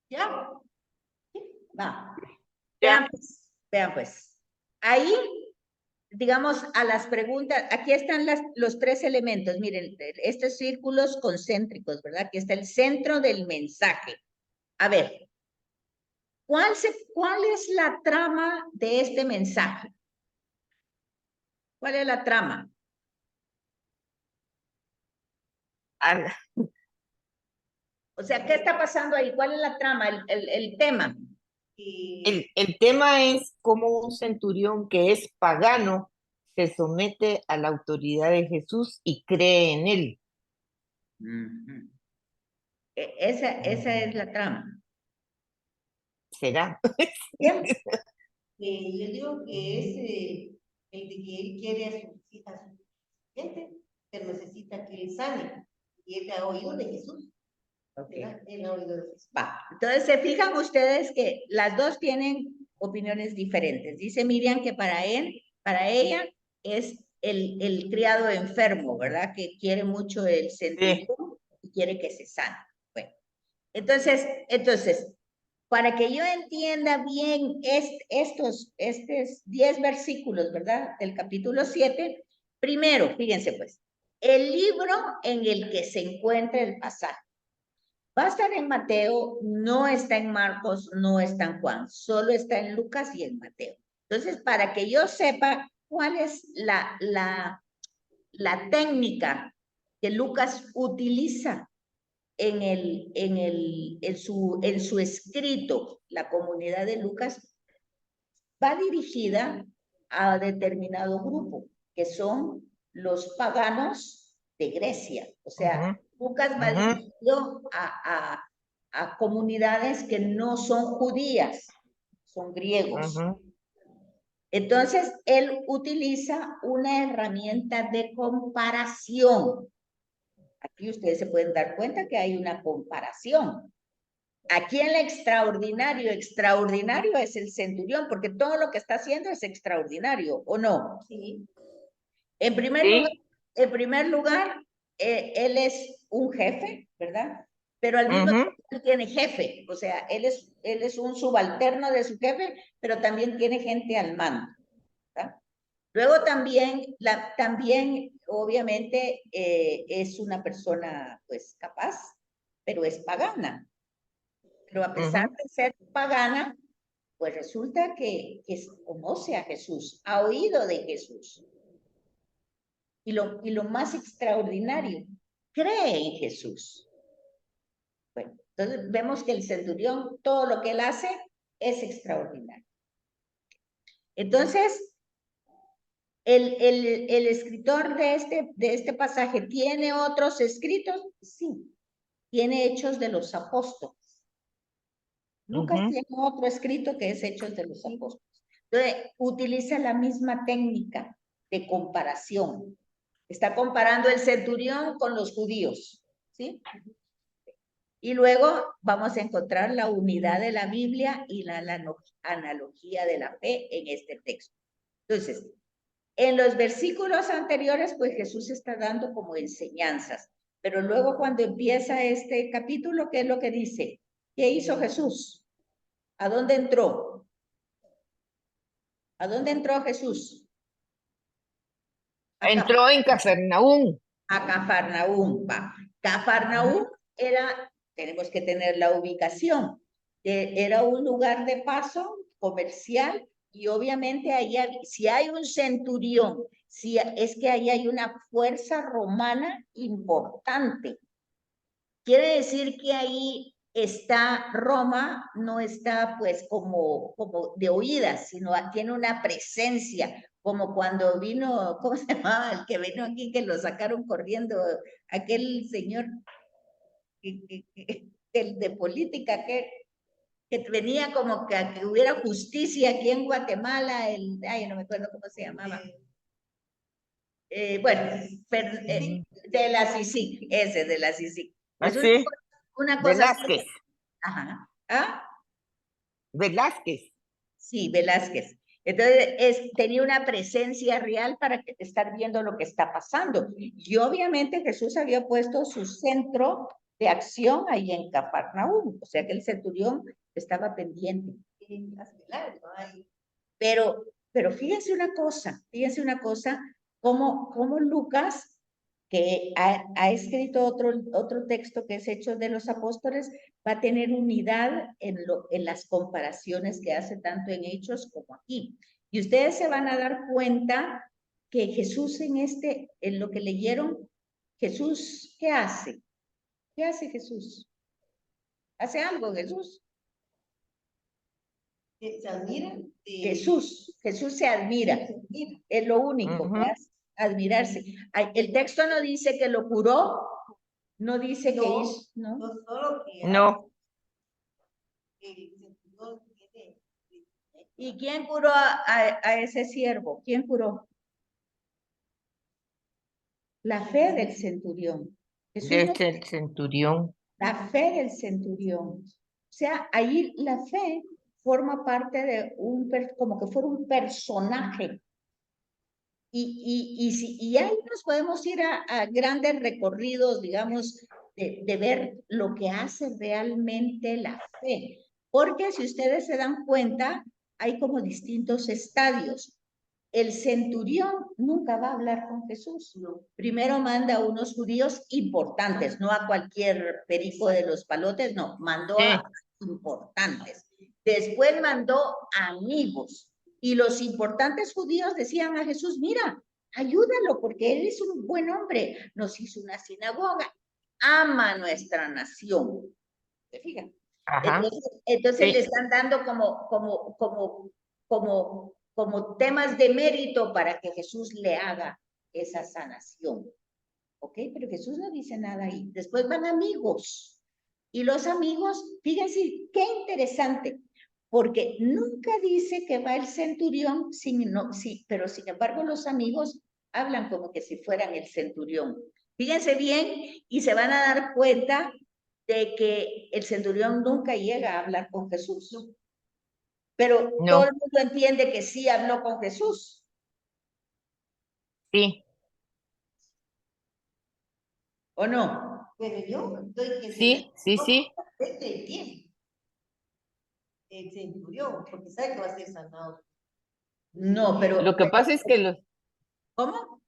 ¿Ya? Va. Vean pues. Ahí, digamos, a las preguntas, aquí están los 3 elementos. Miren, estos círculos concéntricos, ¿verdad? Aquí está el centro del mensaje. A ver, ¿cuál es la trama de este mensaje? ¿Cuál es la trama? Ah, O sea, ¿qué está pasando ahí? ¿Cuál es la trama, el tema? el tema es cómo un centurión que es pagano se somete a la autoridad de Jesús y cree en él. Esa es la trama. ¿Será? Bien. Yo digo que es el de que él quiere a su gente, pero necesita que él sane. Y él ha oído de Jesús. Okay. Él ha oído de Jesús. Va. Entonces, se fijan ustedes que las dos tienen opiniones diferentes. Dice Miriam que para ella es el criado enfermo, ¿verdad? Que quiere mucho el centurión y quiere que se sane. Bueno, entonces, para que yo entienda bien estos 10 versículos, ¿verdad? Del capítulo 7, primero, fíjense pues, el libro en el que se encuentra el pasaje. Va a estar en Mateo, no está en Marcos, no está en Juan, solo está en Lucas y en Mateo. Entonces, para que yo sepa cuál es la técnica que Lucas utiliza en su escrito, la comunidad de Lucas, va dirigida a determinado grupo, que son los paganos de Grecia. O sea, Lucas va dirigido a comunidades que no son judías. son griegos. Ujú. Entonces, él utiliza una herramienta de comparación. Aquí ustedes se pueden dar cuenta que hay una comparación. Aquí en el extraordinario, extraordinario es el centurión, porque todo lo que está haciendo es extraordinario, ¿o no? Sí. En primer lugar, él es un jefe, ¿verdad? Pero al mismo Ujú. tiempo él tiene jefe, o sea, él es un subalterno de su jefe, pero también tiene gente al mando, ¿verdad? Luego también obviamente, es una persona, pues, capaz, pero es pagana. Pero a pesar Ujú. de ser pagana, pues resulta que conoce a Jesús, ha oído de Jesús. Y lo más extraordinario, cree en Jesús. Bueno, entonces vemos que el centurión, todo lo que él hace es extraordinario. Entonces, el escritor de este pasaje, ¿tiene otros escritos? Sí, tiene Hechos de los Apóstoles. Lucas Ujú. tiene otro escrito que es Hechos de los Apóstoles. Entonces, utiliza la misma técnica de comparación. Está comparando el centurión con los judíos, ¿sí? Y luego vamos a encontrar la unidad de la Biblia y la analogía de la fe en este texto. Entonces, en los versículos anteriores, pues Jesús está dando como enseñanzas, pero luego cuando empieza este capítulo, ¿qué es lo que dice? ¿Qué hizo Jesús? ¿A dónde entró? ¿A dónde entró Jesús? Entró en Cafarnaúm. A Cafarnaúm. Cafarnaúm era, tenemos que tener la ubicación, era un lugar de paso comercial y obviamente ahí, si hay un centurión, si es que ahí hay una fuerza romana importante. Quiere decir que ahí está Roma, no está pues como de oídas, sino tiene una presencia, como cuando vino, ¿cómo se llamaba? El que vino aquí, que lo sacaron corriendo, aquel señor el de política, que venía como que hubiera justicia aquí en Guatemala, ay, no me acuerdo cómo se llamaba. Bueno, de la CICIC, ese de la CICIC. Pues Así, una cosa así. Velázquez. Ajá. ¿Ah? Velázquez. Sí, Velázquez. Entonces, tenía una presencia real para estar viendo lo que está pasando. Y obviamente Jesús había puesto su centro de acción ahí en Cafarnaúm, o sea que el centurión estaba pendiente. Pero fíjense una cosa, cómo Lucas, que ha escrito otro texto que es Hechos de los Apóstoles, va a tener unidad en las comparaciones que hace tanto en Hechos como aquí. Y ustedes se van a dar cuenta que Jesús en lo que leyeron, Jesús, ¿qué hace? ¿Qué hace Jesús? ¿Hace algo Jesús? Se admira. Jesús se admira. Es lo único que hace, admirarse. El texto no dice que lo curó, no dice que hizo, ¿no? No solo que No. ¿Y quién curó a ese siervo? ¿Quién curó? La fe del centurión. Desde el centurión. La fe del centurión. O sea, ahí la fe forma parte de como que fuera un personaje. Y ahí nos podemos ir a grandes recorridos, digamos, de ver lo que hace realmente la fe. Porque si ustedes se dan cuenta, hay como distintos estadios. El centurión nunca va a hablar con Jesús. No. Primero manda a unos judíos importantes, no a cualquier perico de los palotes, no, mandó a importantes. Después mandó amigos. Y los importantes judíos decían a Jesús, mira, ayúdalo porque él es un buen hombre, nos hizo una sinagoga, ama nuestra nación. ¿Se fijan? Entonces le están dando como temas de mérito para que Jesús le haga esa sanación. ¿Ok? Pero Jesús no dice nada ahí. Después van amigos. Y los amigos, fíjense, qué interesante. porque nunca dice que va el centurión, pero sin embargo los amigos hablan como que si fueran el centurión. Fíjense bien y se van a dar cuenta de que el centurión nunca llega a hablar con Jesús. Pero todo el No, mundo entiende que sí habló con Jesús. sí, ¿O no? Pero yo estoy que sí, sí, sí. el tiempo. El centurión, porque sabe que va a ser sanado. No, pero Lo que pasa es que ¿cómo?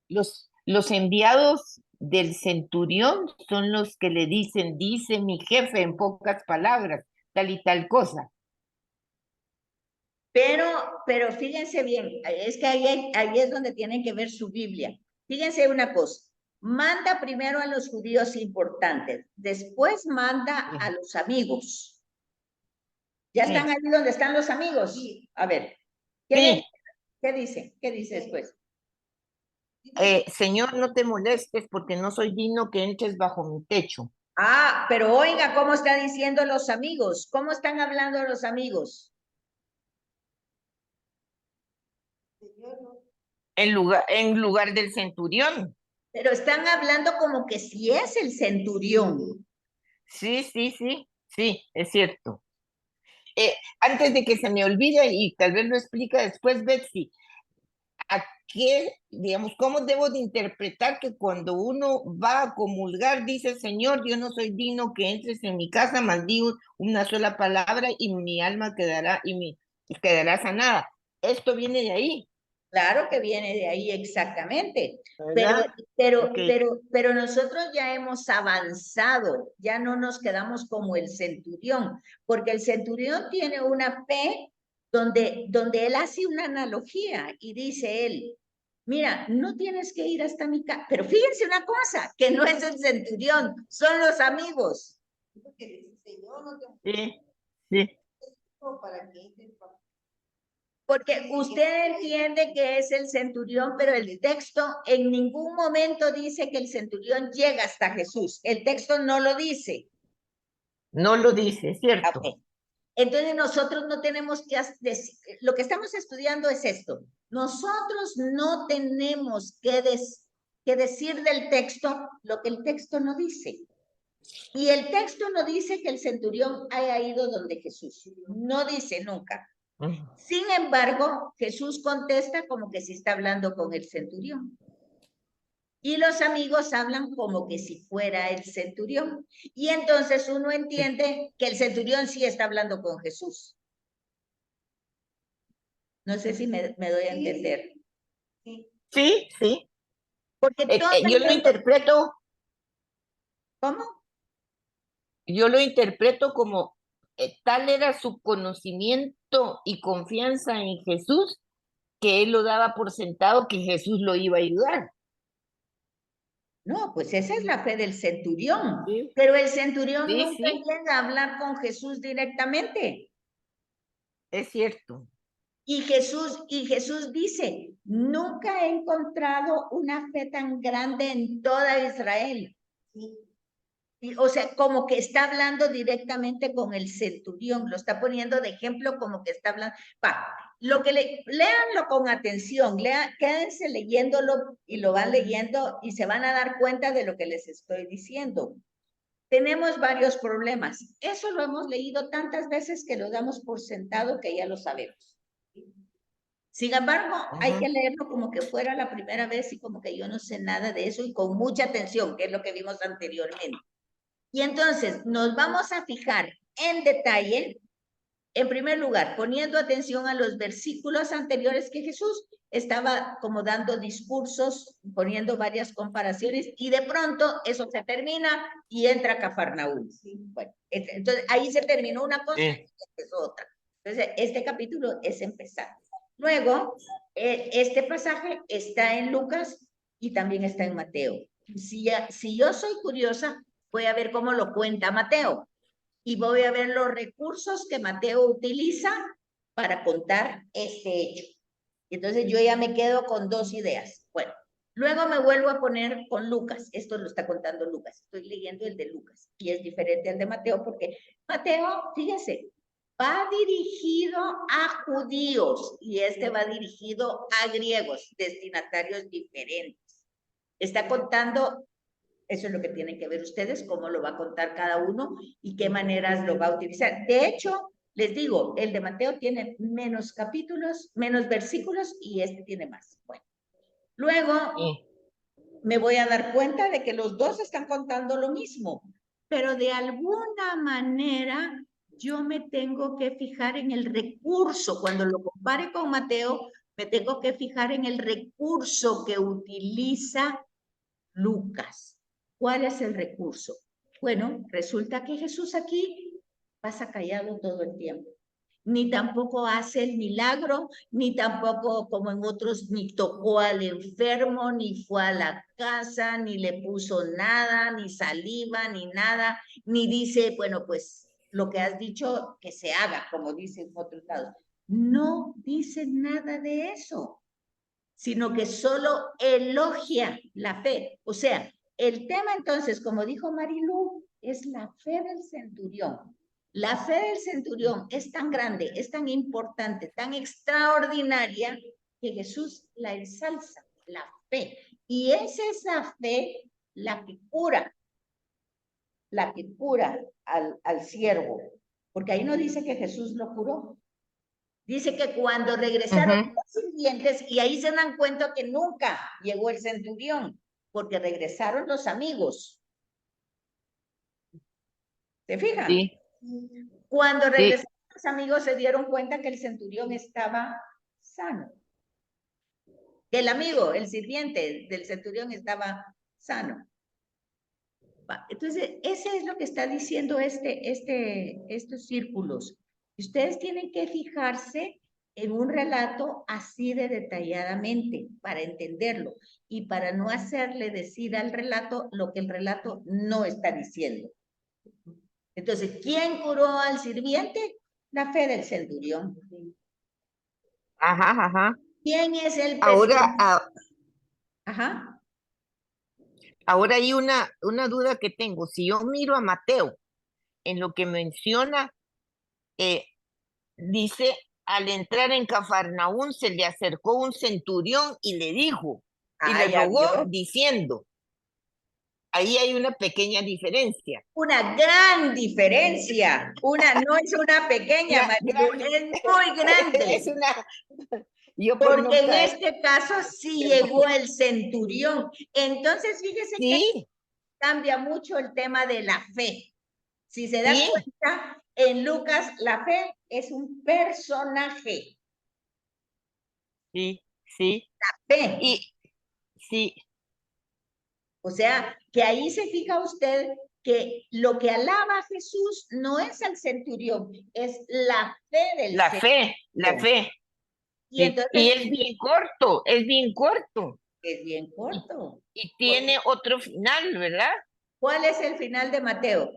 los enviados del centurión son los que le dicen, dice mi jefe en pocas palabras, tal y tal cosa. Pero fíjense bien, es que ahí es donde tienen que ver su Biblia. Fíjense una cosa, manda primero a los judíos importantes, después manda a los amigos. ¿Ya Sí. están ahí donde están los amigos? A ver, Sí, ¿qué dice? ¿Qué dice después? Señor, no te molestes porque no soy digno que entres bajo mi techo. Ah, pero oiga, ¿cómo está diciendo los amigos? ¿Cómo están hablando los amigos? En lugar del centurión. Pero están hablando como que si es el centurión. Sí, sí, sí, sí, es cierto. Antes de que se me olvide, y tal vez lo explica después Betsy, ¿a qué, digamos, cómo debo de interpretar que cuando uno va a comulgar, dice, Señor, yo no soy digno que entres en mi casa, maldigo una sola palabra y mi alma quedará, quedará sanada? Esto viene de ahí, Claro que viene de ahí exactamente, ¿verdad? Ok. pero nosotros ya hemos avanzado, ya no nos quedamos como el centurión, porque el centurión tiene una fe donde él hace una analogía y dice él, mira, no tienes que ir hasta mi casa, pero fíjense una cosa, que no es el centurión, son los amigos. Porque dice, Señor, no te Sí, sí, para que entres bajo. Porque usted entiende que es el centurión, pero el texto en ningún momento dice que el centurión llega hasta Jesús. El texto no lo dice. no lo dice, es cierto. Okay. Entonces nosotros no tenemos que decir, lo que estamos estudiando es esto. Nosotros no tenemos que decir del texto lo que el texto no dice. Y el texto no dice que el centurión haya ido donde Jesús. No dice nunca. Sin embargo, Jesús contesta como que si está hablando con el centurión. Y los amigos hablan como que si fuera el centurión. Y entonces uno entiende que el centurión sí está hablando con Jesús. No sé si me doy a entender. Sí, sí. Porque Yo lo interpreto, ¿Cómo? yo lo interpreto como tal era su conocimiento y confianza en Jesús que él lo daba por sentado que Jesús lo iba a ayudar. No, pues esa es la fe del centurión. Sí, Pero el centurión sí, nunca sí, llega a hablar con Jesús directamente. es cierto. Y Jesús dice, nunca he encontrado una fe tan grande en toda Israel. O sea, como que está hablando directamente con el centurión, lo está poniendo de ejemplo como que está hablando. Lo que léanlo con atención, quédense leyéndolo y lo van leyendo y se van a dar cuenta de lo que les estoy diciendo. Tenemos varios problemas. Eso lo hemos leído tantas veces que lo damos por sentado que ya lo sabemos. Sin embargo, hay que leerlo como que fuera la primera vez y como que yo no sé nada de eso y con mucha atención, que es lo que vimos anteriormente. Y entonces nos vamos a fijar en detalle, en primer lugar, poniendo atención a los versículos anteriores que Jesús estaba como dando discursos, poniendo varias comparaciones y de pronto eso se termina y entra Cafarnaúm. Bueno, entonces ahí se terminó una cosa y empezó otra. Entonces este capítulo es empezar. Luego, este pasaje está en Lucas y también está en Mateo. Si yo soy curiosa, voy a ver cómo lo cuenta Mateo y voy a ver los recursos que Mateo utiliza para contar este hecho. Entonces yo ya me quedo con dos ideas. Bueno, luego me vuelvo a poner con Lucas. Esto lo está contando Lucas. Estoy leyendo el de Lucas y es diferente al de Mateo porque Mateo, fíjese, va dirigido a judíos y este va dirigido a griegos, destinatarios diferentes. Está contando, eso es lo que tienen que ver ustedes, cómo lo va a contar cada uno y qué maneras lo va a utilizar. De hecho, les digo, el de Mateo tiene menos capítulos, menos versículos y este tiene más. Bueno, luego me voy a dar cuenta de que los dos están contando lo mismo, pero de alguna manera yo me tengo que fijar en el recurso. Cuando lo compare con Mateo, me tengo que fijar en el recurso que utiliza Lucas. ¿Cuál es el recurso? Bueno, resulta que Jesús aquí pasa callado todo el tiempo. Ni tampoco hace el milagro, ni tampoco, como en otros, ni tocó al enfermo, ni fue a la casa, ni le puso nada, ni saliva, ni nada, ni dice, bueno, pues lo que has dicho que se haga, como dicen otros lados. No dice nada de eso, sino que solo elogia la fe. O sea, el tema entonces, como dijo Marilu, es la fe del centurión. La fe del centurión es tan grande, es tan importante, tan extraordinaria, que Jesús la ensalza, la fe. Y es esa fe la que cura al siervo. Porque ahí no dice que Jesús lo curó. Dice que cuando regresaron los sirvientes, y ahí se dan cuenta que nunca llegó el centurión, porque regresaron los amigos. ¿Se fijan? Sí. Cuando regresaron los amigos se dieron cuenta que el centurión estaba sano. Que el amigo, el sirviente del centurión estaba sano. Entonces, ese es lo que está diciendo estos círculos. Ustedes tienen que fijarse en un relato así de detalladamente para entenderlo y para no hacerle decir al relato lo que el relato no está diciendo. Entonces, ¿quién curó al sirviente? La fe del centurión. Ajá, ajá. ¿Quién es el Ahora, Ajá. ahora hay una duda que tengo. Si yo miro a Mateo, en lo que menciona, dice, al entrar en Cafarnaún se le acercó un centurión y le dijo, y le ya rogó vio. diciendo, ahí hay una pequeña diferencia. Una gran diferencia. No es una pequeña, Marilu, es muy grande. Es una... Yo por Porque no en caer- este caso sí llegó el centurión. Entonces, fíjese que Sí, cambia mucho el tema de la fe. Si se dan sí, cuenta, en Lucas la fe es un personaje. sí, sí. Fe. Y sí, O sea, que ahí se fija usted que lo que alaba a Jesús no es al centurión, es la fe del la centurión. fe, la fe. Y Sí. entonces Y es bien corto, es bien corto. es bien corto. Y tiene otro final, ¿verdad? ¿Cuál es el final de Mateo?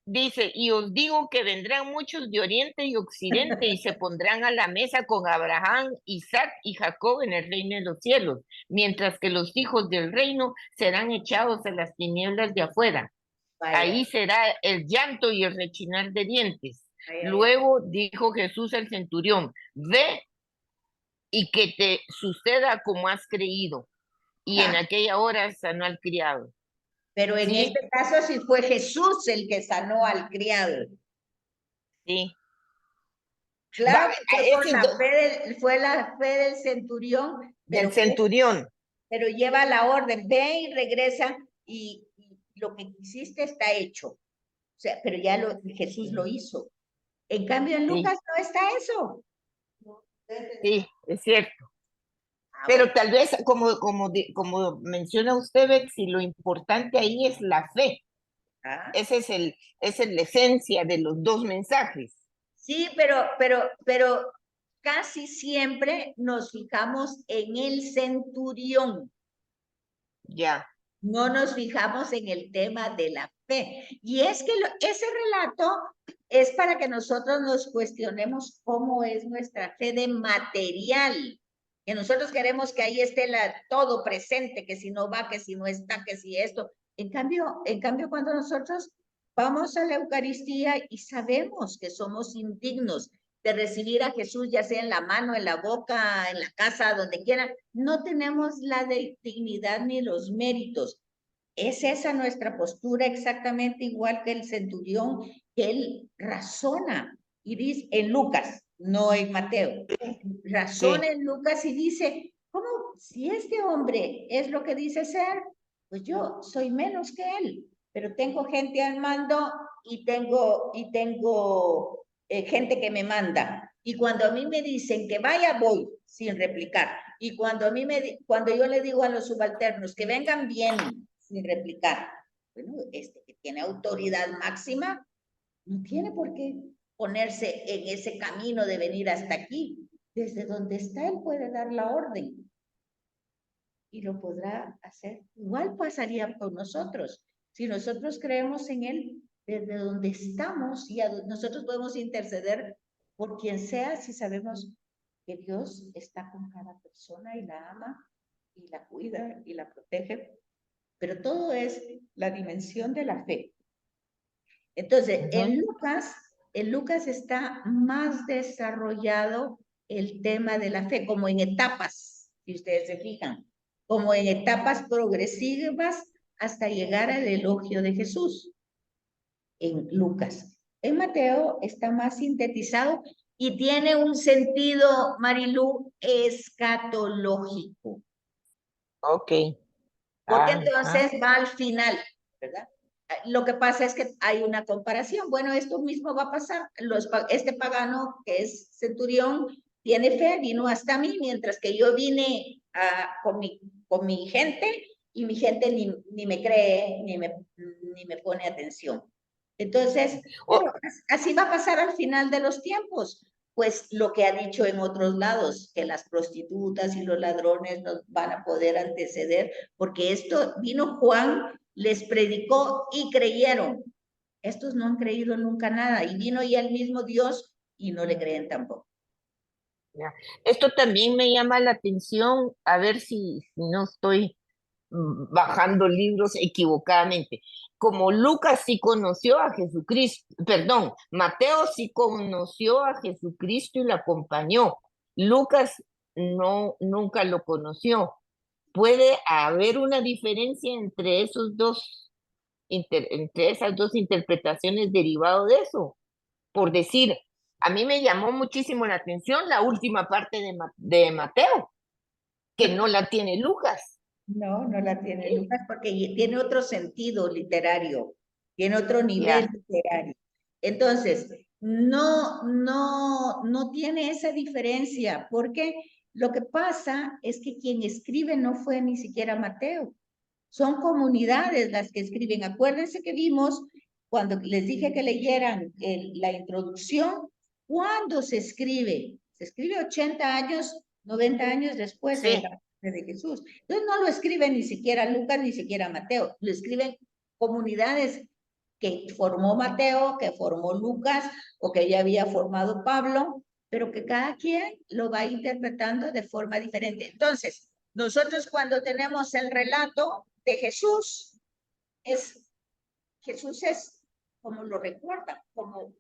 Dice, y os digo que vendrán muchos de oriente y occidente y se pondrán a la mesa con Abraham, Isaac y Jacob en el reino de los cielos, mientras que los hijos del reino serán echados a las tinieblas de afuera. Vaya, Ahí será el llanto y el rechinar de dientes. vaya. Luego dijo Jesús al centurión, ve y que te suceda como has creído. Y en aquella hora sanó al criado. Pero en Sí, este caso sí fue Jesús el que sanó al criado. sí. Claro que fue con Ese fue la fe del centurión, del centurión. pero lleva la orden, ve y regresa y lo que quisiste está hecho. O sea, pero ya Jesús lo hizo. En cambio, en Sí, Lucas no está eso. sí, es cierto. Bueno. Pero tal vez, como menciona usted, Betsy, lo importante ahí es la fe. Esa es la esencia de los dos mensajes. Sí, pero casi siempre nos fijamos en el centurión. Ya. No nos fijamos en el tema de la fe. Y es que ese relato es para que nosotros nos cuestionemos cómo es nuestra fe de material. Que nosotros queremos que ahí esté todo presente, que si no va, que si no está, que si esto. En cambio, cuando nosotros vamos a la Eucaristía y sabemos que somos indignos de recibir a Jesús, ya sea en la mano, en la boca, en la casa, donde quiera. No tenemos la dignidad ni los méritos. Es esa nuestra postura, exactamente igual que el centurión, que él razona y dice en Lucas, no en Mateo, razona en Lucas y dice, ¿cómo? Si este hombre es lo que dice ser, pues yo soy menos que él, pero tengo gente al mando y tengo gente que me manda. Y cuando a mí me dicen que vaya, voy, sin replicar. Y cuando yo le digo a los subalternos que vengan, vienen, sin replicar. Bueno, este que tiene autoridad máxima no tiene por qué ponerse en ese camino de venir hasta aquí. Desde donde está, él puede dar la orden y lo podrá hacer. Igual pasaría con nosotros. Si nosotros creemos en él, desde donde estamos, y nosotros podemos interceder por quien sea si sabemos que Dios está con cada persona y la ama y la cuida y la protege. Pero todo es la dimensión de la fe. Entonces, en Lucas está más desarrollado el tema de la fe, como en etapas, si ustedes se fijan, como en etapas progresivas hasta llegar al elogio de Jesús, en Lucas. En Mateo está más sintetizado y tiene un sentido, Marilú, escatológico. Ok. Porque entonces va al final, ¿verdad? Lo que pasa es que hay una comparación. Bueno, esto mismo va a pasar. Este pagano, que es centurión, tiene fe, vino hasta mí, mientras que yo vine con mi gente y mi gente ni me cree, ni me pone atención. Entonces, bueno, así va a pasar al final de los tiempos. Pues lo que ha dicho en otros lados, que las prostitutas y los ladrones nos van a poder anteceder, porque esto vino Juan, les predicó y creyeron. Estos no han creído nunca nada, y vino ya el mismo Dios y no le creen tampoco. Esto también me llama la atención, a ver si no estoy bajando libros equivocadamente. Como Lucas sí conoció a Jesucristo, perdón, Mateo sí conoció a Jesucristo y lo acompañó. Lucas nunca lo conoció. ¿Puede haber una diferencia entre entre esas dos interpretaciones derivado de eso? Por decir, a mí me llamó muchísimo la atención la última parte de Mateo, que no la tiene Lucas. No la tiene Lucas porque tiene otro sentido literario, tiene otro nivel literario. Entonces, no tiene esa diferencia, porque lo que pasa es que quien escribe no fue ni siquiera Mateo. Son comunidades las que escriben. Acuérdense que vimos cuando les dije que leyeran la introducción, ¿cuándo se escribe? Se escribe 80 años, 90 años después de la muerte de Jesús. Entonces no lo escribe ni siquiera Lucas, ni siquiera Mateo. Lo escriben comunidades que formó Mateo, que formó Lucas, o que ya había formado Pablo, pero que cada quien lo va interpretando de forma diferente. Entonces, nosotros cuando tenemos el relato de Jesús es como lo recuerda, como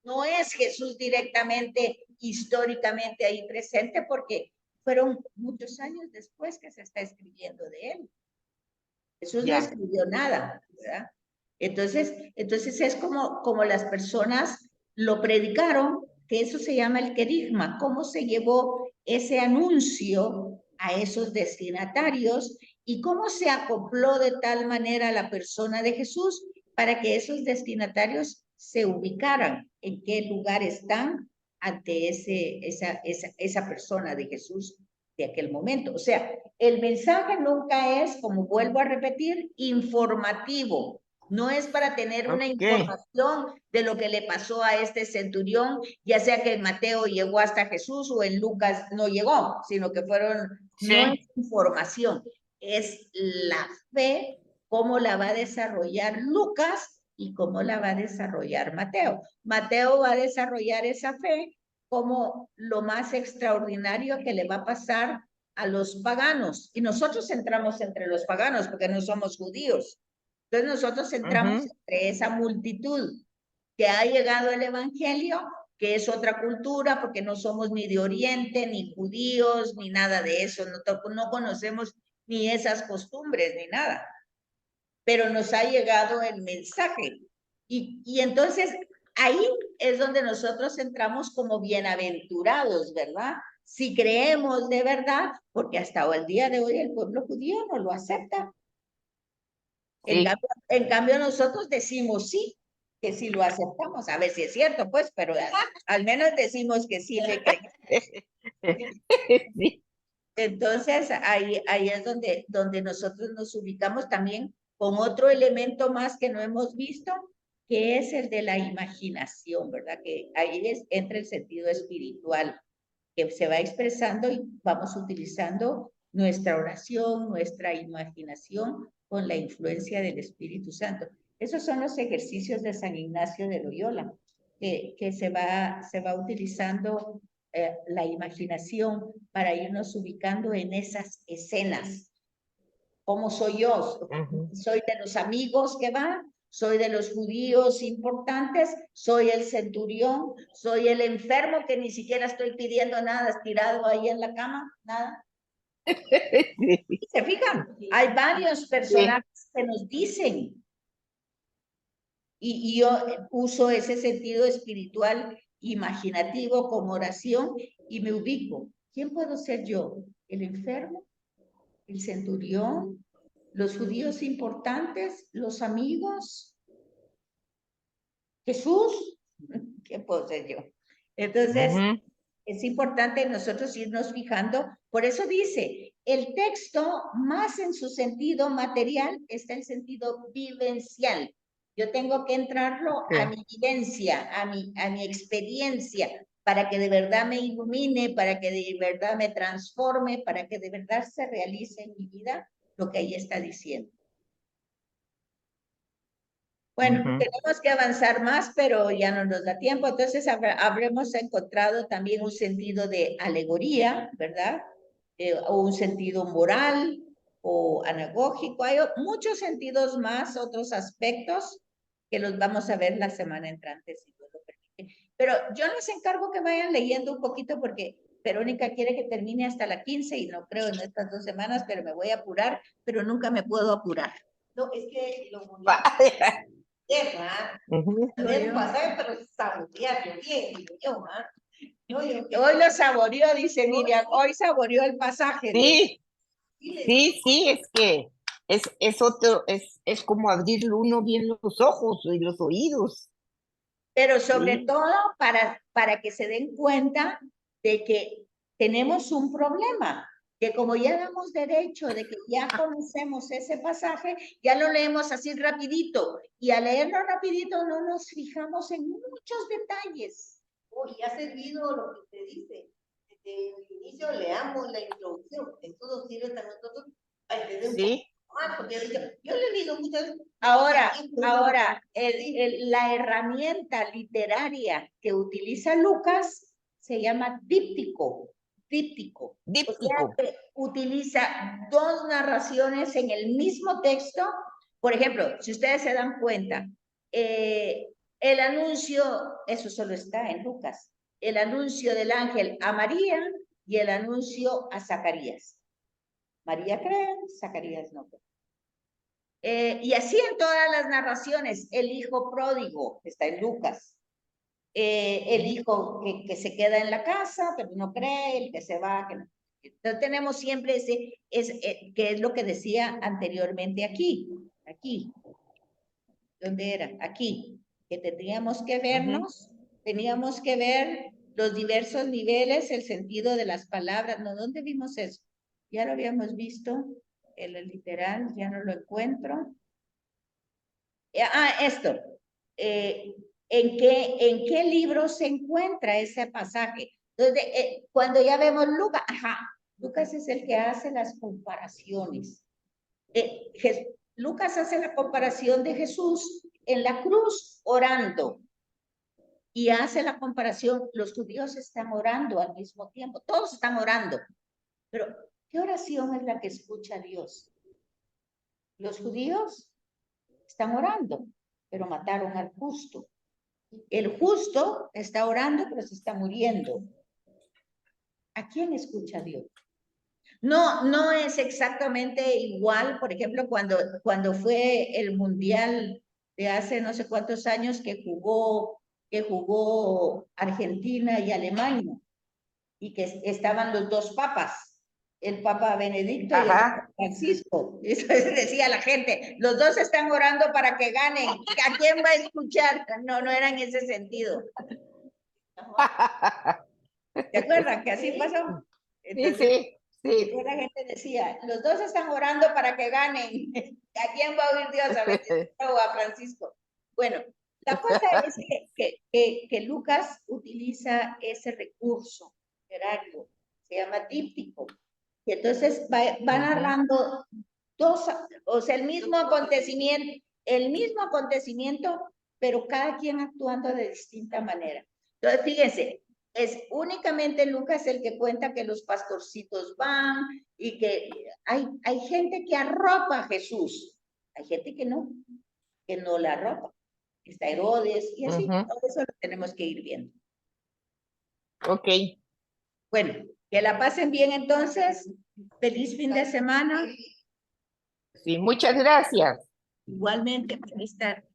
no es Jesús directamente, históricamente ahí presente, porque fueron muchos años después que se está escribiendo de él. Jesús no escribió nada, ¿verdad? Entonces es como las personas lo predicaron, que eso se llama el querigma, cómo se llevó ese anuncio a esos destinatarios y cómo se acopló de tal manera a la persona de Jesús para que esos destinatarios se ubicaran en qué lugar están ante esa persona de Jesús de aquel momento. O sea, el mensaje nunca es, como vuelvo a repetir, informativo. No es para tener una información de lo que le pasó a este centurión, ya sea que en Mateo llegó hasta Jesús o en Lucas no llegó, sino que no es información, es la fe, cómo la va a desarrollar Lucas y cómo la va a desarrollar Mateo. Mateo va a desarrollar esa fe como lo más extraordinario que le va a pasar a los paganos. Y nosotros entramos entre los paganos porque no somos judíos. Entonces nosotros entramos entre esa multitud que ha llegado el evangelio, que es otra cultura, porque no somos ni de Oriente, ni judíos, ni nada de eso, no conocemos ni esas costumbres, ni nada. Pero nos ha llegado el mensaje. Y entonces ahí es donde nosotros entramos como bienaventurados, ¿verdad? Si creemos de verdad, porque hasta el día de hoy el pueblo judío no lo acepta. Sí. En cambio nosotros decimos sí, que sí lo aceptamos. A ver si es cierto, pues, pero al menos decimos que sí le creemos. Sí. Entonces, ahí es donde nosotros nos ubicamos también con otro elemento más que no hemos visto, que es el de la imaginación, ¿verdad? Que ahí entra el sentido espiritual, que se va expresando y vamos utilizando nuestra oración, nuestra imaginación con la influencia del Espíritu Santo. Esos son los ejercicios de San Ignacio de Loyola, que se va utilizando la imaginación para irnos ubicando en esas escenas. ¿Cómo soy yo? ¿Soy de los amigos que van? ¿Soy de los judíos importantes? ¿Soy el centurión? ¿Soy el enfermo que ni siquiera estoy pidiendo nada, estirado ahí en la cama? Nada. Sí. ¿Se fijan? Hay varios personajes que nos dicen. Y yo uso ese sentido espiritual imaginativo como oración y me ubico. ¿Quién puedo ser yo? ¿El enfermo? ¿El centurión? ¿Los judíos importantes? ¿Los amigos? ¿Jesús? ¿Qué puedo ser yo? Entonces, es importante nosotros irnos fijando. Por eso dice, el texto más en su sentido material está el sentido vivencial. Yo tengo que entrarlo a mi vivencia, a mi experiencia, para que de verdad me ilumine, para que de verdad me transforme, para que de verdad se realice en mi vida lo que ahí está diciendo. Bueno, tenemos que avanzar más, pero ya no nos da tiempo. Entonces habremos encontrado también un sentido de alegoría, ¿verdad? O un sentido moral o anagógico. Hay muchos sentidos más, otros aspectos que los vamos a ver la semana entrante, si Dios lo permite. Pero yo les encargo que vayan leyendo un poquito porque Verónica quiere que termine hasta la 15 y no creo en estas 2 semanas, pero me voy a apurar, pero nunca me puedo apurar. No, es que lo bonito Vaya. también pasar, pero saborearlo bien, digo yo, ¿ah? No, Hoy lo saboreó, dice Miriam, hoy saboreó el pasaje. Sí, sí, es que es otro, es como abrirle uno bien los ojos y los oídos. Pero sobre todo para que se den cuenta de que tenemos un problema, que como ya damos derecho de que ya conocemos ese pasaje, ya lo leemos así rapidito, y al leerlo rapidito no nos fijamos en muchos detalles. Y ha servido lo que usted dice. Desde el inicio leamos la introducción. Esto nos sirve para nosotros a entender un poco más, porque yo le he leído muchas veces. Ahora, la herramienta literaria que utiliza Lucas se llama díptico. Díptico. O sea que utiliza 2 narraciones en el mismo texto. Por ejemplo, si ustedes se dan cuenta, el anuncio, eso solo está en Lucas, el anuncio del ángel a María y el anuncio a Zacarías. María cree, Zacarías no cree. Y así en todas las narraciones, el hijo pródigo está en Lucas, el hijo que se queda en la casa, pero no cree, el que se va, que no. Entonces tenemos siempre ese, que es lo que decía anteriormente aquí, ¿dónde era? Aquí, que tendríamos que vernos, teníamos que ver los diversos niveles, el sentido de las palabras, ¿no? ¿Dónde vimos eso? Ya lo habíamos visto, el literal, ya no lo encuentro. Esto. ¿En qué libro se encuentra ese pasaje? Entonces, cuando ya vemos Lucas, Lucas es el que hace las comparaciones. Lucas hace la comparación de Jesús en la cruz orando. Y hace la comparación, los judíos están orando al mismo tiempo, todos están orando. Pero, ¿qué oración es la que escucha Dios? ¿Los judíos están orando, pero mataron al justo. El justo está orando, pero se está muriendo. ¿A quién escucha Dios? No es exactamente igual, por ejemplo, cuando fue el Mundial de hace no sé cuántos años que jugó Argentina y Alemania, y que estaban los dos papas, el Papa Benedicto y el Papa Francisco. Eso decía la gente, los dos están orando para que ganen. ¿A quién va a escuchar? No era en ese sentido. ¿Te acuerdas que así pasó? Entonces, sí. la gente decía, los dos están orando para que ganen. ¿A quién va a oír Dios? ¿A Benedicto o a Francisco? Bueno, la cosa es que Lucas utiliza ese recurso literario, se llama díptico, y entonces va narrando dos, o sea, el mismo acontecimiento, pero cada quien actuando de distinta manera. Entonces, fíjense, es únicamente Lucas el que cuenta que los pastorcitos van y que hay gente que arropa a Jesús, hay gente que no la arropa. Está Herodes y así, todo eso lo tenemos que ir viendo. Ok. Bueno, que la pasen bien entonces, feliz fin de semana. Sí, muchas gracias. Igualmente, feliz tarde.